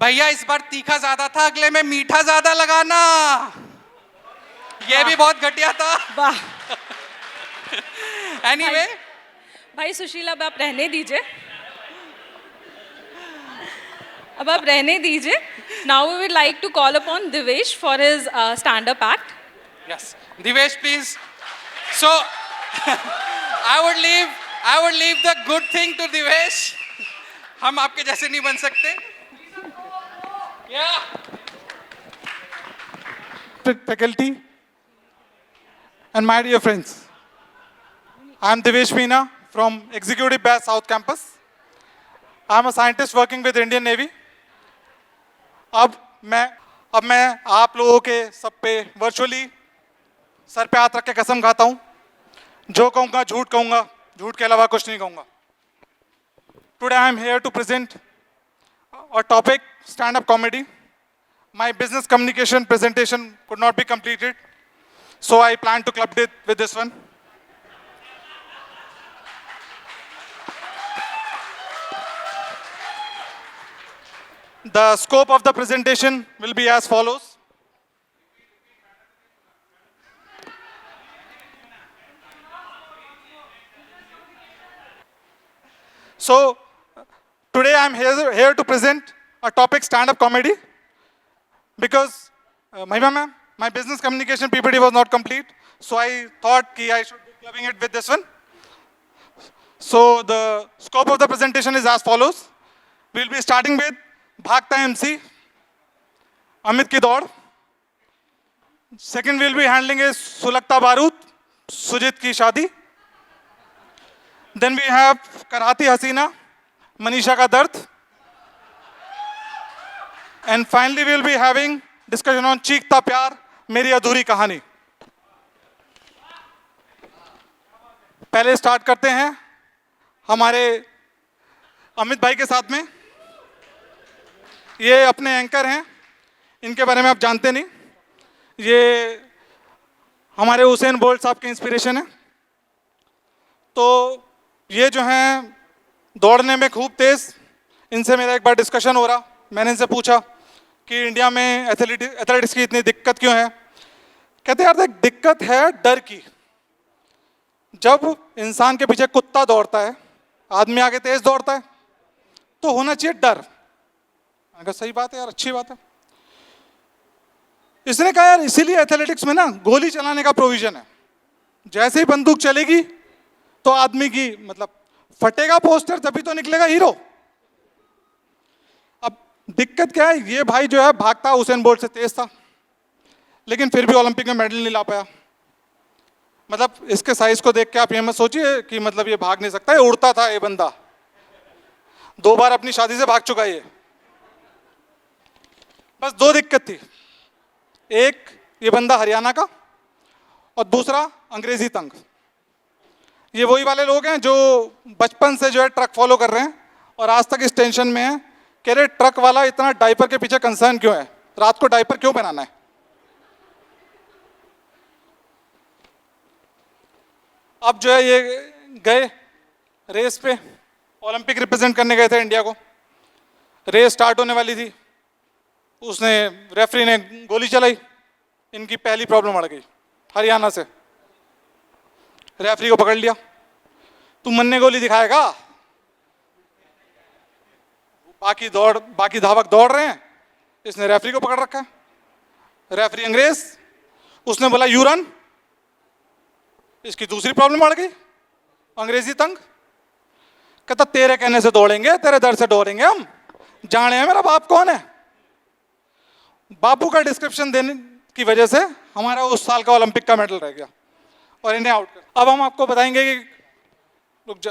भैया इस बार तीखा ज्यादा था, अगले में मीठा ज्यादा लगाना। ये भी बहुत घटिया था। वाह। एनीवे, भाई सुशील, अब आप रहने दीजिए, अब आप रहने दीजिए। Now we would like to call upon Divesh for his stand up act. Yes Divesh please. So I would leave the good thing to Divesh. हम आपके जैसे नहीं बन सकते। Faculty and my dear friends, I am Divesh Meena from Executive Batch South Campus. I am a scientist working with Indian Navy. अब मैं आप लोगों के सब पे वर्चुअली सर पे हाथ रख के कसम खाता हूँ, जो कहूँगा झूठ कहूँगा, झूठ के अलावा कुछ नहीं कहूँगा। Today I am here to present a topic, stand-up comedy. My business communication presentation could not be completed, so I plan to club it with this one. The scope of the presentation will be as follows. So today I am here to present a topic, stand-up comedy, because Mahima ma'am, my business communication PPT was not complete, so I thought I should be clubbing it with this one. So the scope of the presentation is as follows. We will be starting with Bhagta MC, Amit ki Daud. Second we will be handling is Sulagta Barut, Sujit ki Shadi. Then we have Karhati Hasina, Manisha ka Dard. And finally we will be having discussion on Cheekta Pyar, Meri Adhuri Kahani. पहले start करते हैं हमारे अमित भाई के साथ में। ये अपने एंकर हैं, इनके बारे में आप जानते नहीं, ये हमारे हुसैन बोल्ट साहब के इंस्पिरेशन है। तो ये जो हैं दौड़ने में खूब तेज़, इनसे मेरा एक बार डिस्कशन हो रहा, मैंने इनसे पूछा कि इंडिया में एथलेटिक्स की इतनी दिक्कत क्यों है। कहते यार देख, दिक्कत है डर की। जब इंसान के पीछे कुत्ता दौड़ता है, आदमी आगे तेज दौड़ता है, तो होना चाहिए डर। अगर सही बात है यार, अच्छी बात है। इसने कहा यार इसीलिए एथलेटिक्स में ना गोली चलाने का प्रोविजन है। जैसे ही बंदूक चलेगी तो आदमी की मतलब फटेगा पोस्टर, तभी तो निकलेगा हीरो। अब दिक्कत क्या है, ये भाई जो है भागता हुसैन बोल्ट से तेज था, लेकिन फिर भी ओलंपिक में मेडल नहीं ला पाया। मतलब इसके साइज को देख के आप ये मत सोचिए कि मतलब ये भाग नहीं सकता, ये उड़ता था ये बंदा। 2 बार अपनी शादी से भाग चुका है ये। बस 2 दिक्कत थी, एक ये बंदा हरियाणा का और दूसरा अंग्रेजी तंग। ये वही वाले लोग हैं जो बचपन से जो है ट्रक फॉलो कर रहे हैं और आज तक इस टेंशन में है कि अरे ट्रक वाला इतना डायपर के पीछे कंसर्न क्यों है, रात को डायपर क्यों पहनाना है। अब जो है ये गए रेस पे, ओलंपिक रिप्रेजेंट करने गए थे इंडिया को। रेस स्टार्ट होने वाली थी, उसने रेफरी ने गोली चलाई, इनकी पहली प्रॉब्लम अड़ गई हरियाणा से। रेफरी को पकड़ लिया, तू मन्ने गोली दिखाएगा। बाकी धावक दौड़ रहे हैं, इसने रेफरी को पकड़ रखा है। रेफरी अंग्रेज, उसने बोला यू रन। इसकी दूसरी प्रॉब्लम अड़ गई, अंग्रेजी तंग। कहता तेरे कहने से दौड़ेंगे, तेरे दर से दौड़ेंगे हम, जाने हैं मेरा बाप कौन है। बापू का डिस्क्रिप्शन देने की वजह से हमारा उस साल का ओलंपिक का मेडल रह गया और इन्हें आउट कर। अब हम आपको बताएंगे कि रुक जा,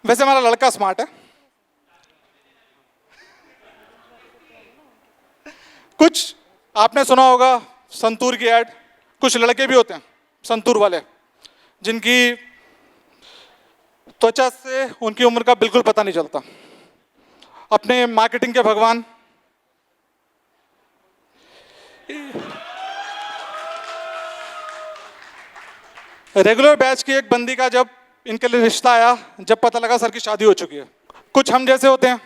वैसे हमारा लड़का स्मार्ट है। कुछ आपने सुना होगा संतूर की ऐड, कुछ लड़के भी होते हैं संतूर वाले जिनकी त्वचा से उनकी उम्र का बिल्कुल पता नहीं चलता। अपने मार्केटिंग के भगवान। रेगुलर बैच की एक बंदी का जब इनके लिए रिश्ता आया, जब पता लगा सर की शादी हो चुकी है। कुछ हम जैसे होते हैं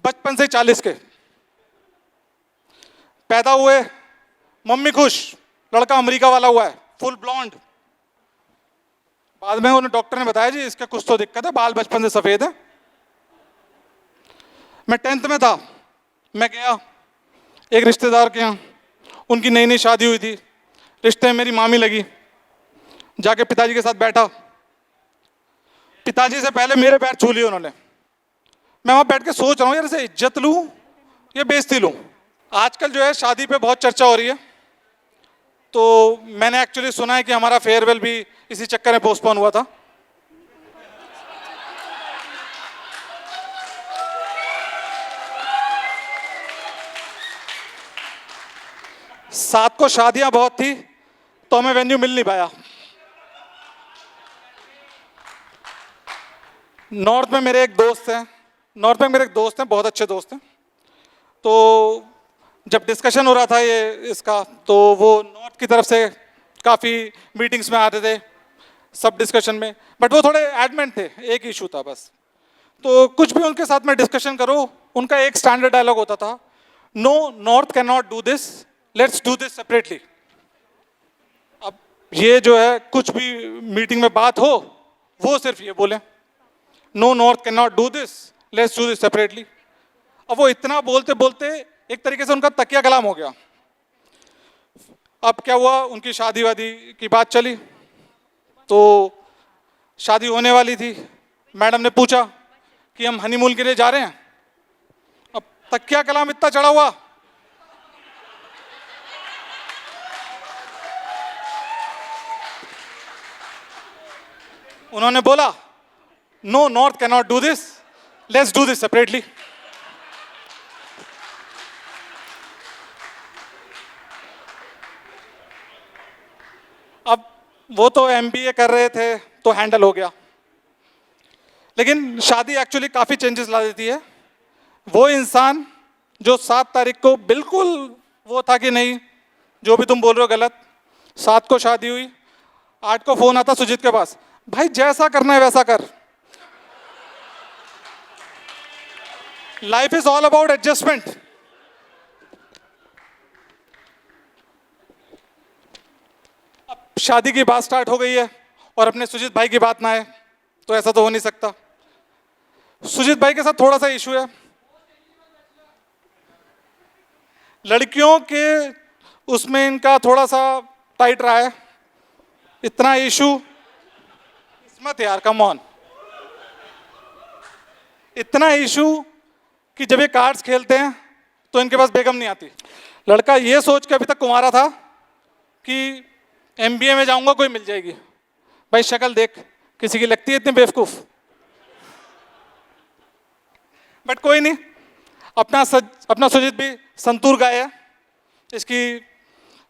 बचपन से 40 के, पैदा हुए मम्मी खुश, लड़का अमेरिका वाला हुआ है, फुल ब्लॉन्ड। बाद में उन्हें डॉक्टर ने बताया जी इसका कुछ तो दिक्कत है, बाल बचपन से सफेद है। मैं 10th में था, मैं गया एक रिश्तेदार के यहाँ, उनकी नई नई शादी हुई थी, रिश्ते में मेरी मामी लगी। जाके पिताजी के साथ बैठा, पिताजी से पहले मेरे पैर छू लिए उन्होंने। मैं वहाँ बैठ के सोच रहा हूँ यार इसे इज्जत लूँ या बेइज्जती लूँ। आजकल जो है शादी पे बहुत चर्चा हो रही है, तो मैंने एक्चुअली सुना है कि हमारा फेयरवेल भी इसी चक्कर में पोस्टपोन हुआ था। साथ को शादियां बहुत थी तो हमें वेन्यू मिल नहीं पाया। नॉर्थ में मेरे एक दोस्त हैं, बहुत अच्छे दोस्त हैं। तो जब डिस्कशन हो रहा था ये इसका, तो वो नॉर्थ की तरफ से काफ़ी मीटिंग्स में आते थे सब डिस्कशन में, बट वो थोड़े एडमेंट थे, एक इशू था बस। तो कुछ भी उनके साथ में डिस्कशन करो, उनका एक स्टैंडर्ड डायलॉग होता था, no north can not do this, let's do this separately. अब ये जो है कुछ भी मीटिंग में बात हो, वो सिर्फ ये बोले, no north can not do this, let's do this separately. अब वो इतना बोलते बोलते एक तरीके से उनका तकिया कलाम हो गया। अब क्या हुआ, उनकी शादी वादी की बात चली, तो शादी होने वाली थी। मैडम ने पूछा कि हम हनीमून के लिए जा रहे हैं। अब तकिया कलाम इतना चढ़ा हुआ, उन्होंने बोला no north can not do this, let's do this separately. अब वो तो MBA कर रहे थे तो हैंडल हो गया, लेकिन शादी एक्चुअली काफ़ी चेंजेस ला देती है। वो इंसान जो 7 तारीख को बिल्कुल वो था कि नहीं जो भी तुम बोल रहे हो गलत, 7 को शादी हुई, 8 को फोन आता सुजीत के पास, भाई जैसा करना है वैसा कर, life is all about adjustment. अब शादी की बात स्टार्ट हो गई है और अपने सुजीत भाई की बात ना आए तो ऐसा तो हो नहीं सकता। सुजीत भाई के साथ थोड़ा सा इशू है, लड़कियों के उसमें इनका थोड़ा सा टाइट रहा है, इतना इशू किस्मत यार, कम ऑन, इतना इशू कि जब ये कार्ड्स खेलते हैं तो इनके पास बेगम नहीं आती। लड़का ये सोच के अभी तक कुंवारा था कि एमबीए में जाऊंगा कोई मिल जाएगी। भाई शक्ल देख, किसी की लगती है इतनी बेवकूफ? बट कोई नहीं, अपना सुजीत भी संतूर गाय है, इसकी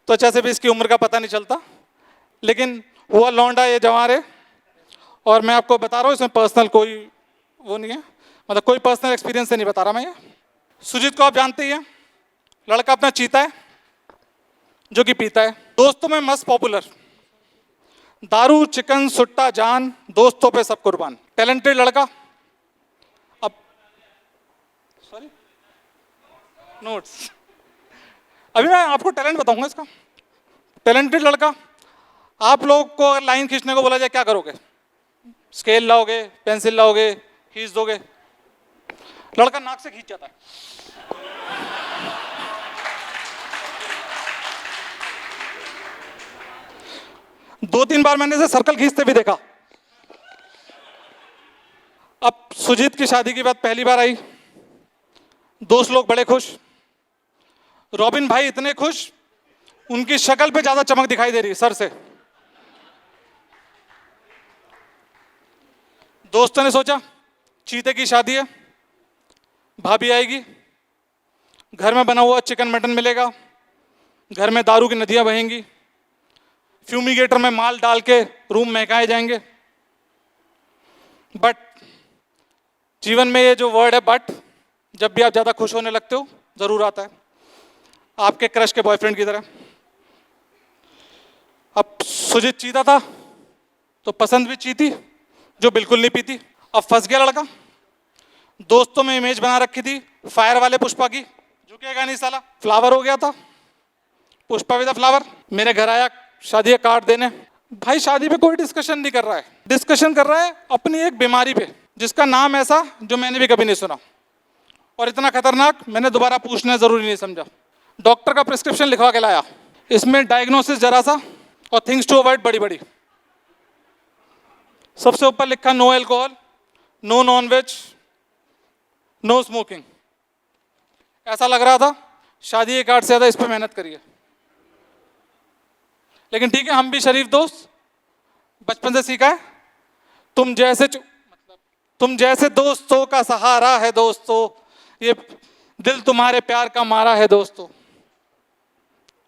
त्वचा से भी इसकी उम्र का पता नहीं चलता। लेकिन हुआ लौंडा ये जवान है, और मैं आपको बता रहा हूँ इसमें पर्सनल कोई वो नहीं है, मतलब कोई पर्सनल एक्सपीरियंस से नहीं बता रहा मैं ये। सुजीत को आप जानते ही हैं, लड़का अपना चीता है जो कि पीता है, दोस्तों में मस्त पॉपुलर, दारू चिकन सुट्टा जान, दोस्तों पे सब कुर्बान, टैलेंटेड लड़का। अब सॉरी नोट्स, अभी मैं आपको टैलेंट बताऊंगा इसका। टैलेंटेड लड़का, आप लोग को अगर लाइन खींचने को बोला जाए क्या करोगे? स्केल लाओगे, पेंसिल लाओगे, खींच दोगे? लड़का नाक से खींच जाता है। दो तीन बार मैंने इसे सर्कल खींचते भी देखा। अब सुजीत की शादी की बात पहली बार आई, दोस्त लोग बड़े खुश, रॉबिन भाई इतने खुश, उनकी शक्ल पे ज्यादा चमक दिखाई दे रही सर से। दोस्तों ने सोचा चीते की शादी है, भाभी आएगी, घर में बना हुआ चिकन मटन मिलेगा, घर में दारू की नदियां बहेंगी, फ्यूमिगेटर में माल डाल के रूम महकाए जाएंगे। बट जीवन में ये जो वर्ड है बट, जब भी आप ज़्यादा खुश होने लगते हो ज़रूर आता है, आपके क्रश के बॉयफ्रेंड की तरह। अब सुजीत चीता था तो पसंद भी चीती जो बिल्कुल नहीं पीती। अब फंस गया लड़का, दोस्तों में इमेज बना रखी थी फायर वाले पुष्पा की, झुकेगा नहीं साला, फ्लावर हो गया था, पुष्पा भी था फ्लावर। मेरे घर आया शादी का कार्ड देने, भाई शादी पे कोई डिस्कशन नहीं कर रहा है, डिस्कशन कर रहा है अपनी एक बीमारी पे जिसका नाम ऐसा जो मैंने भी कभी नहीं सुना, और इतना खतरनाक मैंने दोबारा पूछना जरूरी नहीं समझा। डॉक्टर का प्रिस्क्रिप्शन लिखवा के लाया, इसमें डायग्नोसिस जरा सा और थिंग्स टू अवॉइड बड़ी बड़ी। सबसे ऊपर लिखा no alcohol, no non veg, no smoking. ऐसा लग रहा था शादी के कार्ड से ज्यादा इस पर मेहनत करिए। लेकिन ठीक है, हम भी शरीफ दोस्त, बचपन से सीखा है, तुम जैसे दोस्तों का सहारा है दोस्तों, ये दिल तुम्हारे प्यार का मारा है दोस्तों।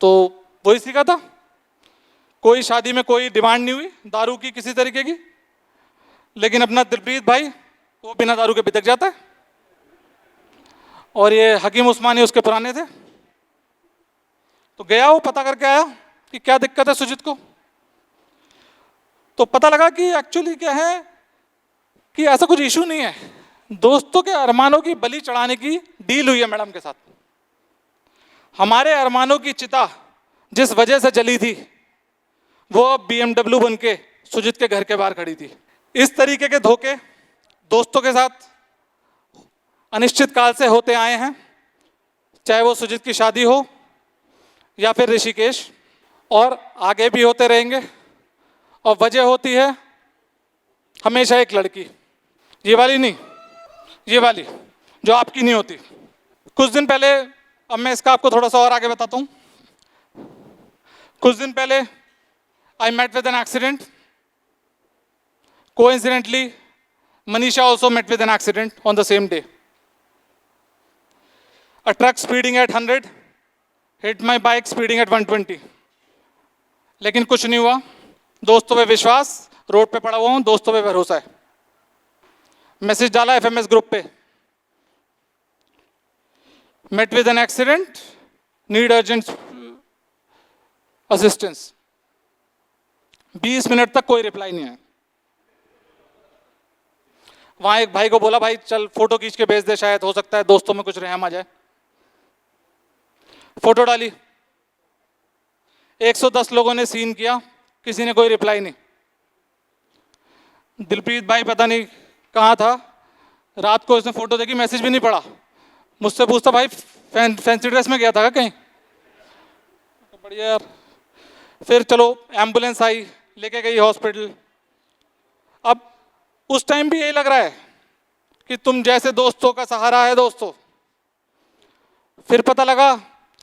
तो वही सीखा था। कोई शादी में कोई डिमांड नहीं हुई दारू की किसी तरीके की, लेकिन अपना दिलप्रीत भाई वो बिना दारू के बितक जाता है, और ये हकीम उस्मानी उसके पुराने थे। तो गया वो पता करके आया कि क्या दिक्कत है सुजीत को। तो पता लगा कि एक्चुअली क्या है कि ऐसा कुछ इशू नहीं है, दोस्तों के अरमानों की बलि चढ़ाने की डील हुई है मैडम के साथ। हमारे अरमानों की चिता जिस वजह से जली थी वो अब BMW बन के सुजीत के घर के बाहर खड़ी थी। इस तरीके के धोखे दोस्तों के साथ अनिश्चित काल से होते आए हैं, चाहे वो सुजीत की शादी हो या फिर ऋषिकेश, और आगे भी होते रहेंगे। और वजह होती है हमेशा एक लड़की, ये वाली नहीं, ये वाली जो आपकी नहीं होती। कुछ दिन पहले, अब मैं इसका आपको थोड़ा सा और आगे बताता हूँ। कुछ दिन पहले I met with an accident, coincidentally Manisha also met with an accident on the same day. A truck speeding at 100 hit my bike speeding at 120. लेकिन कुछ नहीं हुआ, दोस्तों पे विश्वास, रोड पे पड़ा हुआ हूँ, दोस्तों पे भरोसा है। मैसेज डाला FMS ग्रुप पे, met with an accident, need urgent assistance। 20 minute तक कोई रिप्लाई नहीं आया। वहां एक भाई को बोला, भाई चल फोटो खींच के भेज दे, शायद हो सकता है दोस्तों में कुछ रहम आ जाए। फोटो डाली, 110 लोगों ने सीन किया, किसी ने कोई रिप्लाई नहीं। दिलप्रीत भाई पता नहीं कहाँ था, रात को इसने फोटो देखी, मैसेज भी नहीं पढ़ा, मुझसे पूछता भाई फैंसी ड्रेस में गया था क्या कहीं? बढ़िया यार। फिर चलो एम्बुलेंस आई, लेके गई हॉस्पिटल। अब उस टाइम भी यही लग रहा है कि तुम जैसे दोस्तों का सहारा है दोस्तों। फिर पता लगा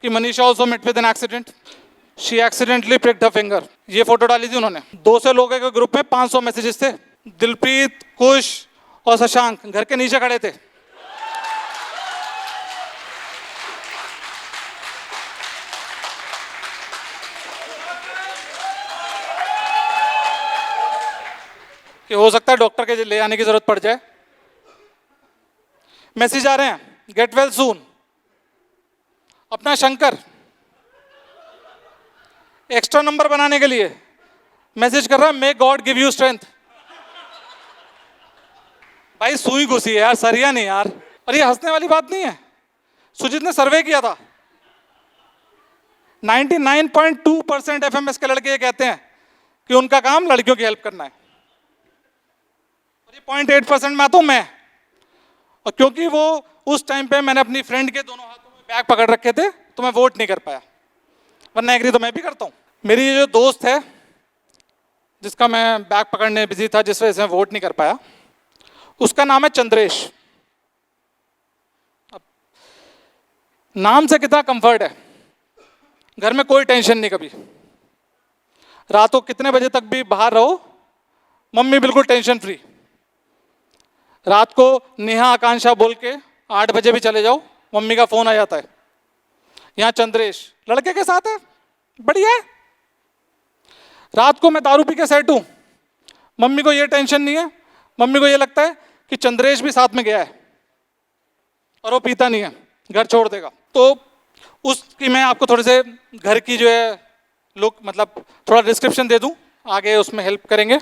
कि Manisha also met with an accident, she accidentally pricked her finger. ये फोटो डाली थी उन्होंने। 200 लोगों के ग्रुप में 500 मैसेजेस थे। दिलप्रीत, कुश और शशांक घर के नीचे खड़े थे। कि हो सकता है डॉक्टर के ले आने की जरूरत पड़ जाए। मैसेज आ रहे हैं, गेट वेल सून। अपना शंकर एक्स्ट्रा नंबर बनाने के लिए मैसेज कर रहा है, may God give you strength. भाई सुई घुसी है यार, सरिया नहीं यार। और ये हंसने वाली बात नहीं है। सुजीत ने सर्वे किया था, 99.2% एफएमएस के लड़के ये कहते हैं कि उनका काम लड़कियों की हेल्प करना है। और ये 0.8% में आता हूं मैं। और क्योंकि वो उस टाइम पे मैंने अपनी फ्रेंड के दोनों हाथों में बैग पकड़ रखे थे तो मैं वोट नहीं कर पाया, वरना एग्री तो मैं भी करता हूं। मेरी ये जो दोस्त है जिसका मैं बैग पकड़ने बिजी था, जिस वजह से मैं वोट नहीं कर पाया, उसका नाम है चंद्रेश। अब नाम से कितना कंफर्ट है, घर में कोई टेंशन नहीं कभी। रात को कितने बजे तक भी बाहर रहो, मम्मी बिल्कुल टेंशन फ्री। रात को नेहा आकांक्षा बोल के 8 बजे भी चले जाओ, मम्मी का फोन आ जाता है। यहाँ चंद्रेश लड़के के साथ है, बढ़िया है। रात को मैं दारू पी के सेट हूं, मम्मी को ये टेंशन नहीं है। मम्मी को ये लगता है कि चंद्रेश भी साथ में गया है और वो पीता नहीं है, घर छोड़ देगा। तो उसकी मैं आपको थोड़े से घर की जो है लुक, मतलब थोड़ा डिस्क्रिप्शन दे दूं, आगे उसमें हेल्प करेंगे।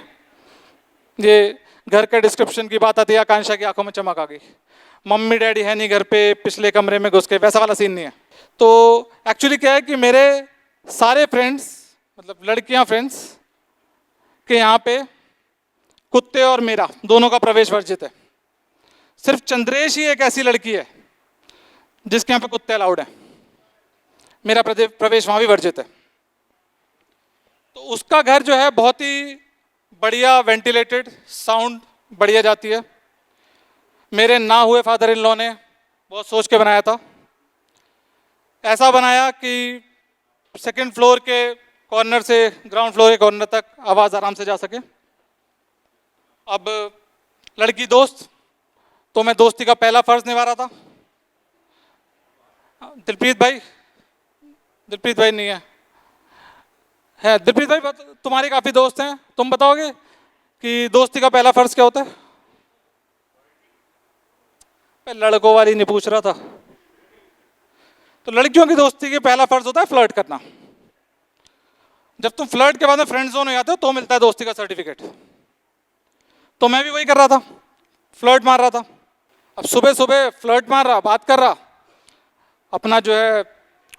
ये घर के डिस्क्रिप्शन की बात आती है, आकांक्षा की आंखों में चमक आ गई। मम्मी डैडी है नहीं घर पे, पिछले कमरे में घुस के, वैसा वाला सीन नहीं है। तो एक्चुअली क्या है कि मेरे सारे फ्रेंड्स, मतलब लड़कियां फ्रेंड्स के यहाँ पे कुत्ते और मेरा दोनों का प्रवेश वर्जित है। सिर्फ चंद्रेश ही एक ऐसी लड़की है जिसके यहाँ पे कुत्ते अलाउड हैं। मेरा प्रवेश वहाँ भी वर्जित है। तो उसका घर जो है बहुत ही बढ़िया वेंटिलेटेड, साउंड बढ़िया जाती है। मेरे ना हुए फादर इन लॉ ने बहुत सोच के बनाया था। ऐसा बनाया कि सेकंड फ्लोर के कॉर्नर से ग्राउंड फ्लोर के कॉर्नर तक आवाज़ आराम से जा सके। अब लड़की दोस्त, तो मैं दोस्ती का पहला फर्ज निभा रहा था। दिलप्रीत भाई नहीं है दिलप्रीत भाई, तुम्हारे काफ़ी दोस्त हैं, तुम बताओगे कि दोस्ती का पहला फर्ज क्या होता है? लड़कों वाली नहीं पूछ रहा था। तो लड़कियों की दोस्ती के पहला फर्ज होता है फ्लर्ट करना। जब तुम फ्लर्ट के बाद में फ्रेंड जोन हो जाते हो तो मिलता है दोस्ती का सर्टिफिकेट। तो मैं भी वही कर रहा था, फ्लर्ट मार रहा था। अब सुबह सुबह फ्लर्ट मार रहा, बात कर रहा, अपना जो है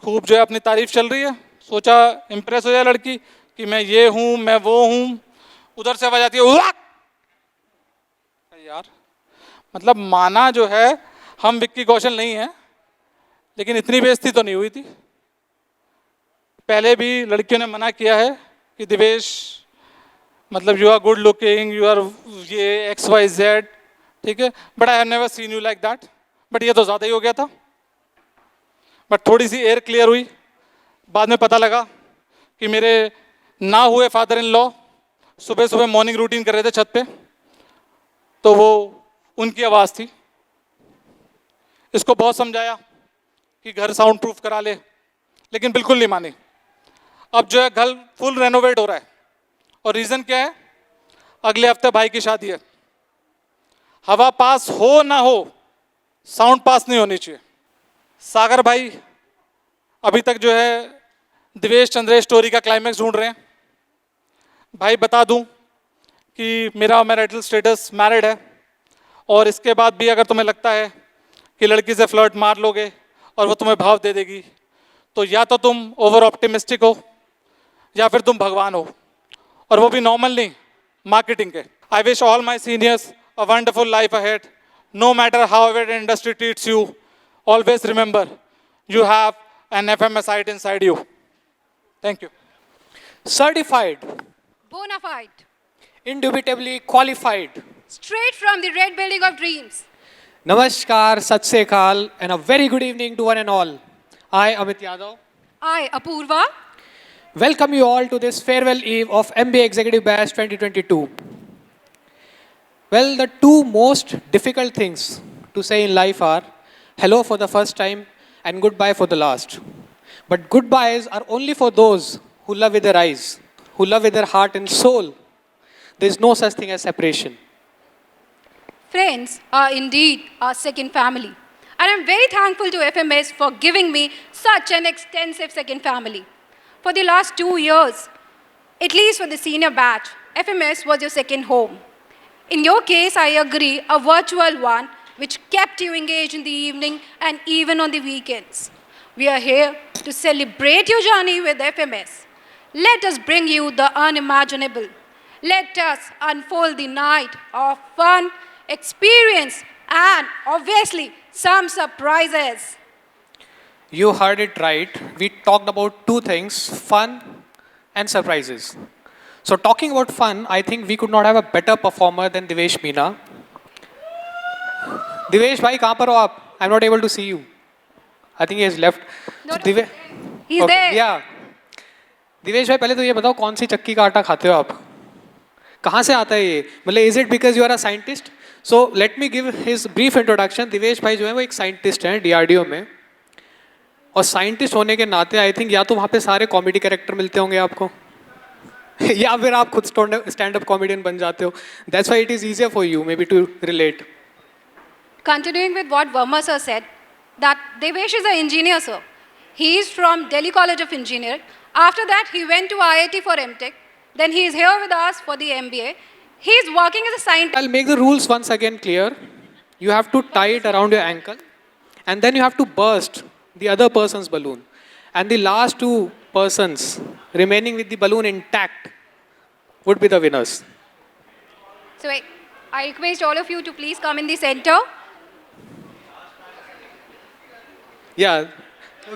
खूब जो है अपनी तारीफ चल रही है। सोचा इम्प्रेस हो जाए लड़की कि मैं ये हूँ, मैं वो हूँ। उधर से आवाज आती है, यार मतलब माना जो है हम विक्की कौशल नहीं है, लेकिन इतनी बेइज्जती तो नहीं हुई थी। पहले भी लड़कियों ने मना किया है कि दिवेश मतलब you are good looking, you are ये XYZ, ठीक है, but I have never seen you like that. But ये तो ज़्यादा ही हो गया था। बट थोड़ी सी एयर क्लियर हुई। बाद में पता लगा कि मेरे ना हुए फादर इन लॉ सुबह सुबह मॉर्निंग रूटीन कर रहे थे छत पे, तो वो उनकी आवाज़ थी। इसको बहुत समझाया कि घर साउंड प्रूफ करा ले, लेकिन बिल्कुल नहीं मानी। अब जो है घर फुल रेनोवेट हो रहा है। और रीज़न क्या है? अगले हफ्ते भाई की शादी है। हवा पास हो ना हो, साउंड पास नहीं होनी चाहिए। सागर भाई अभी तक जो है दिवेश चंद्रेश स्टोरी का क्लाइमैक्स ढूंढ रहे हैं। भाई बता दूं कि मेरा मैरिटल स्टेटस मैरिड है, और इसके बाद भी अगर तुम्हें लगता है कि लड़की से फ्लर्ट मार लोगे और वो तुम्हें भाव दे देगी, तो या तो तुम ओवर ऑप्टिमिस्टिक हो या फिर तुम भगवान हो, और वो भी नॉर्मल नहीं, मार्केटिंग के। I wish all my seniors a wonderful life ahead, no matter how ever industry treats you always remember, you have an FMSite inside you. Thank you. Certified, Bona fide. indubitably qualified. Straight from the red building of dreams. Namaskar, Sat Sri Akal, and a very good evening to one and all. I, Amit Yadav, I, Apurva, welcome you all to this farewell eve of MBA Executive Batch 2022. Well, the two most difficult things to say in life are hello for the first time and goodbye for the last. But goodbyes are only for those who love with their eyes, who love with their heart and soul. There is no such thing as separation. friends are indeed our second family. And I'm very thankful to FMS for giving me such an extensive second family. For the last 2 years, at least for the senior batch, FMS was your second home. In your case, I agree, a virtual one which kept you engaged in the evening and even on the weekends. We are here to celebrate your journey with FMS. Let us bring you the unimaginable. Let us unfold the night of fun, experience, and obviously some surprises. You heard it right. We talked about two things, fun and surprises. So talking about fun, I think we could not have a better performer than Divesh Meena. Divesh bhai, kahan par ho aap? I'm not able to see you. I think he has left. No, So, Dive- He's there. Yeah. Divesh भाई पहले तो ये बताओ कौन सी चक्की का आटा खाते हो आप? कहाँ से आता है ये? मतलब is it because you are a scientist? So let me give his brief introduction. Divesh भाई जो है वो एक साइंटिस्ट हैं डीआरडीओ में, और साइंटिस्ट होने के नाते आई थिंक या तो वहाँ पे सारे कॉमेडी कैरेक्टर मिलते होंगे आपको या फिर आप खुद स्टैंड अप कॉमेडियन बन जाते हो. That's why it is easier for you maybe to relate. Continuing with what Verma sir said, that Devesh is an engineer, sir. He is from Delhi College of Engineering. After that, he went to IIT for MTech. Then he is here with us for the MBA. He is working as a scientist. I'll make the rules once again clear. You have to tie it around your ankle, and then you have to burst the other person's balloon. And the last two persons remaining with the balloon intact would be the winners. So I request all of you to please come in the center. Yeah,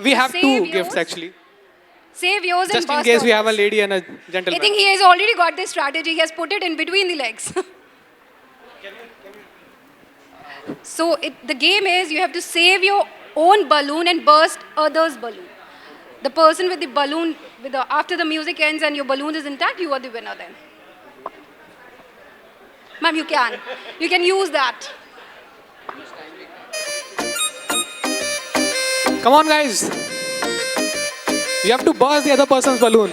we have Save two yours. gifts actually. Save yours and Just in burst case we yours. have a lady and a I gentleman. think he has already got this strategy. He has put it in between the legs. So the game is you have to save your own balloon and burst others' balloon. The person with the balloon, after the music ends and your balloon is intact, you are the winner then. Ma'am, you can. You can use that. Come on, guys. You have to burst the other person's balloon.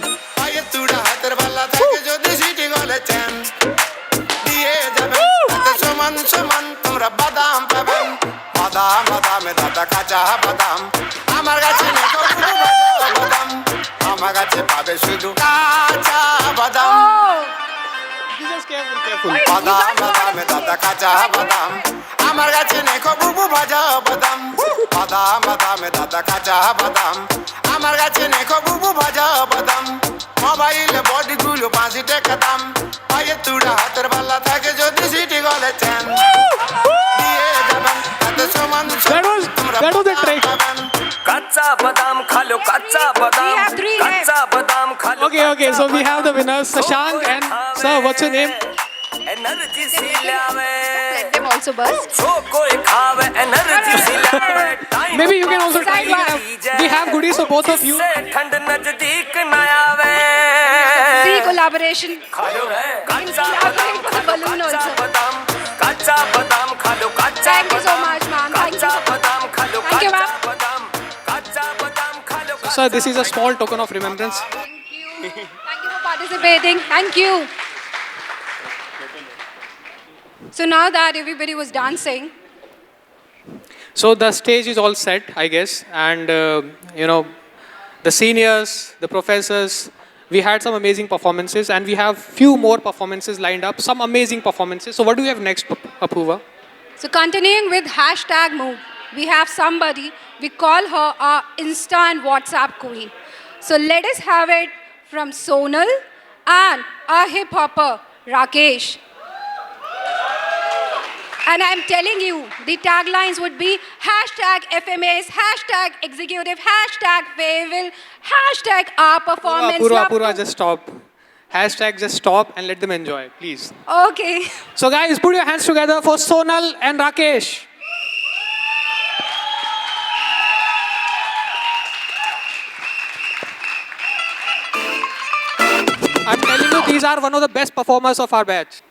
Jesus, careful, careful. বাদাম বাদামে দাদা কাঁচা বাদাম আমার কাছে নেই বুবু ভাজা বাদাম বাদাম বাদামে দাদা কাঁচা বাদাম আমার কাছে নেই বুবু ভাজা বাদাম মোবাইলে বডিগুলো 5 টাকা দাম পায়ে তুড়া হাতের বালা থাকে যদি সিটি গলে চান দিয়ে যাবেন এত সমান That was the trick. কাঁচা বাদাম খালো কাঁচা বাদাম কাঁচা বাদাম খালো Okay, so we have the winners, Sashank and sir, what's your name? Energy से लावे Let them also burst. जो कोई खावे एनर्जी से लावे Maybe you can also try. We have goodies for both of you. ठंड नजदीक न आवे See collaboration. खालो है कच्चा Collaborate for the balloon also. बादाम कच्चा बादाम खालो कच्चा Thank you so much, ma'am. Thank you. कच्चा बादाम खालो Thank you, कच्चा ma'am. बादाम कच्चा बादाम खालो Sir, this is a small token of remembrance. Thank you. Thank you for participating. Thank you. So now that everybody was dancing, So the stage is all set, I guess, and the seniors, the professors, we had some amazing performances, and we have few more performances lined up, some amazing performances. So what do we have next, Apurva? so continuing with hashtag move, we have somebody, we call her our Insta and WhatsApp queen. So let us have it from Sonal and our hip hopper, Rakesh. And I'm telling you, the taglines would be #FMAs, #executive, #Wayville, #our performance. Purva, just stop. Just stop and let them enjoy, please. Okay. So guys, put your hands together for Sonal and Rakesh. I'm telling you, these are one of the best performers of our batch.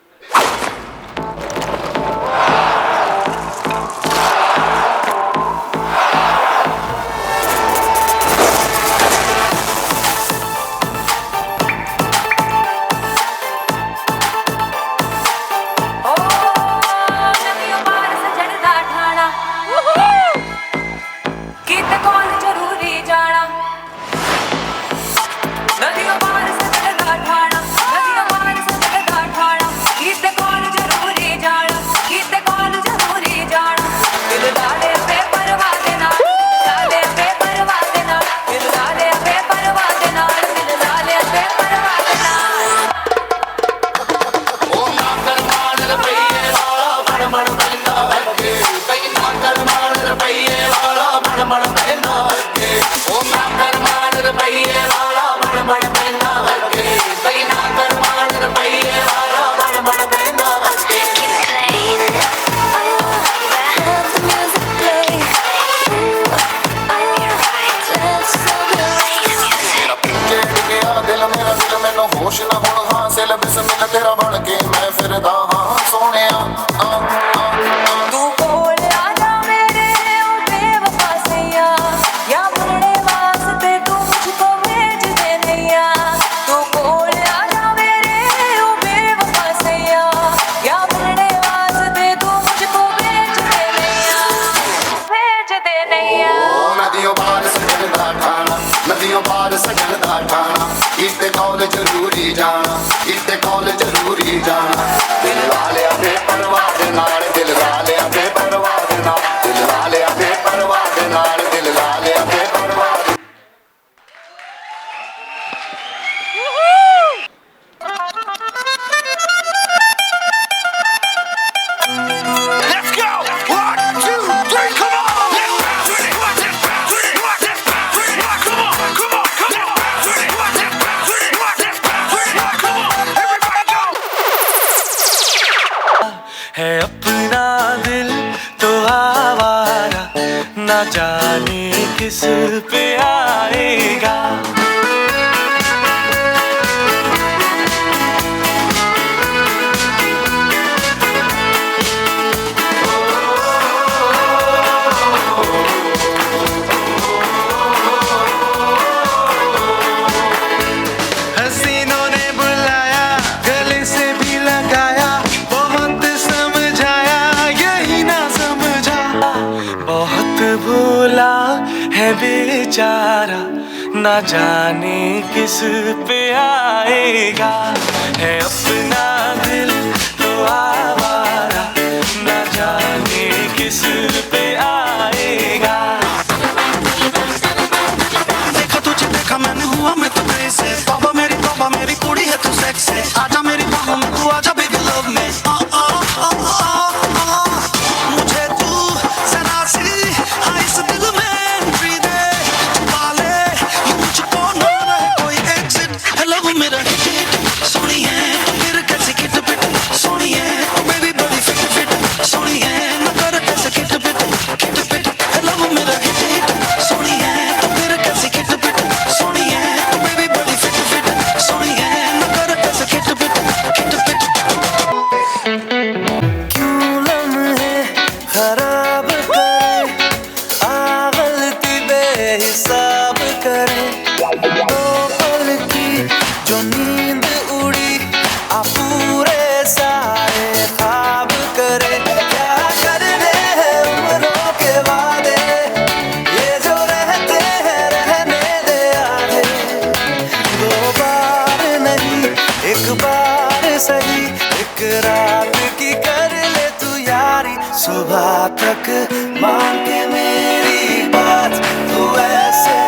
बेचारा ना जाने किस पे आएगा, है अपना दिल तो आवारा, ना जाने किस पे आएगा। देखा तुझे देखा मैंने हुआ मैं तो से बाबा मेरी कुड़ी है तू सेक्स है, आजा मेरी बाहों में तू आजा बेबी लव में, मुझे तू जरा सी इस दिल में मेरा सोनी है फिर कैसे किट पिट सोनी है बेबी बड़ी फिट फिट सोनी है न कर कैसे किट पिट हेलो मेरा हिट सोनी है फिर कैसे किट पिट सोनी है बेबी बड़ी फिट फिट सोनी है न कर कैसे किट पिट क्यों लम्हे खराब करे आ गलती बेहिसाब करे, दो पल की जो नींद उड़ी आ पूरे सारे ख्वाब करे, क्या करने हैं उम्रों के वादे ये जो रहते हैं रहने दे आधे, दो बार नहीं एक बार सही एक रात की कर ले तू यारी, सुबह तक मान के मेरी बात तू ऐसे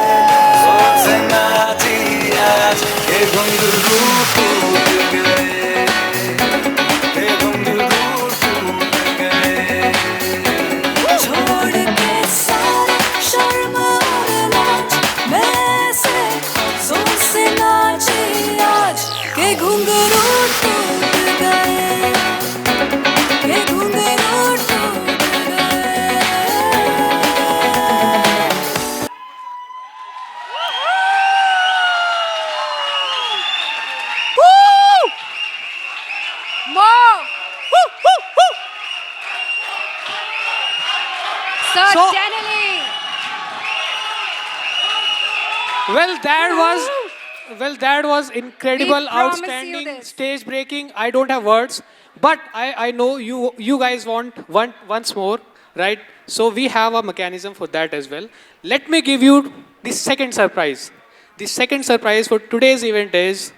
That was incredible, We promise you outstanding, this. stage breaking. I don't have words, but I know you guys want once more, right? So we have a mechanism for that as well. Let me give you the second surprise. The second surprise for today's event is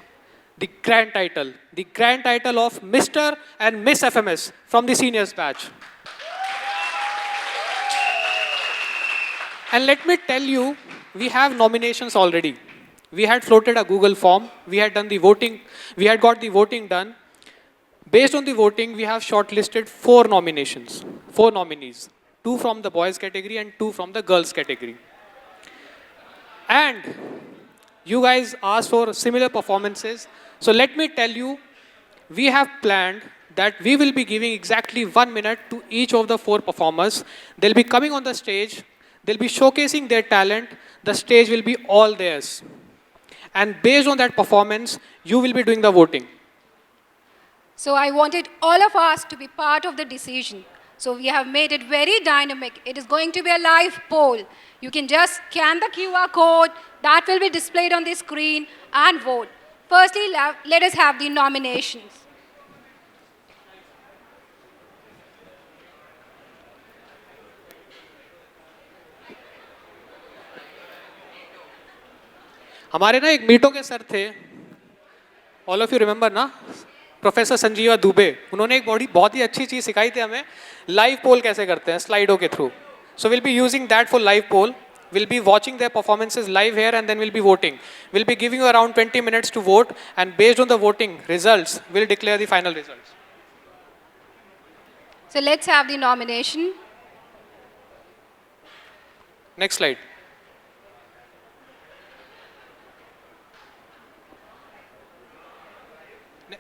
the grand title of Mr. and Miss FMS from the seniors batch. And let me tell you, we have nominations already. We had floated a Google form. We had done the voting. We had got the voting done. Based on the voting, we have shortlisted 4 nominations, 4 nominees, 2 from the boys category and 2 from the girls category. And you guys asked for similar performances. So let me tell you, we have planned that we will be giving exactly 1 minute to each of the 4 performers. They'll be coming on the stage. They'll be showcasing their talent. The stage will be all theirs. And based on that performance, you will be doing the voting. So I wanted all of us to be part of the decision. So we have made it very dynamic. It is going to be a live poll. You can just scan the QR code that will be displayed on the screen and vote. Firstly, let us have the nominations. हमारे ना एक मीटो के sir थे, all of you remember ना, professor Sanjeeva Dubey. उन्होंने एक बहुत ही अच्छी चीज़ सिखाई थी हमें, लाइव पोल कैसे करते हैं स्लाइडो के थ्रू. So will be using that for live poll. We'll be watching their performances live here and then we'll be voting. We'll be giving you around 20 minutes to vote, and based on the voting results, we'll declare the final results. So let's have the nomination. Next slide.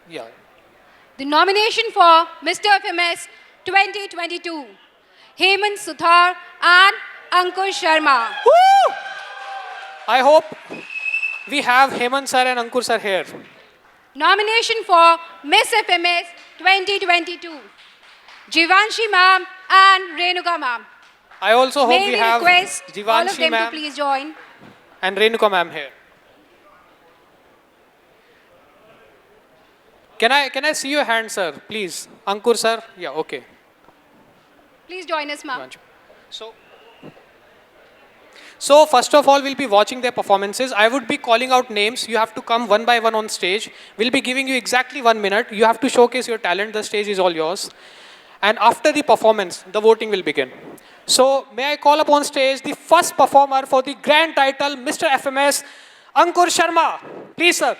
Yeah. The nomination for Mr. FMS 2022, Hemant Suthar and Ankur Sharma. Woo! I hope we have Hemant sir and Ankur sir here. Nomination for Miss FMS 2022, Jivanshi ma'am and Renuka ma'am. I also hope May we we have request all of Jivanshi them to ma'am please join. and Renuka ma'am here. Can I see your hand, sir, please? Ankur sir? Yeah, okay. Please join us, ma'am. So first of all, we'll be watching their performances. I would be calling out names. You have to come one by one on stage. We'll be giving you exactly 1 minute. You have to showcase your talent. The stage is all yours. And after the performance, the voting will begin. So may I call upon stage the first performer for the grand title, Mr. FMS, Ankur Sharma. Please, sir.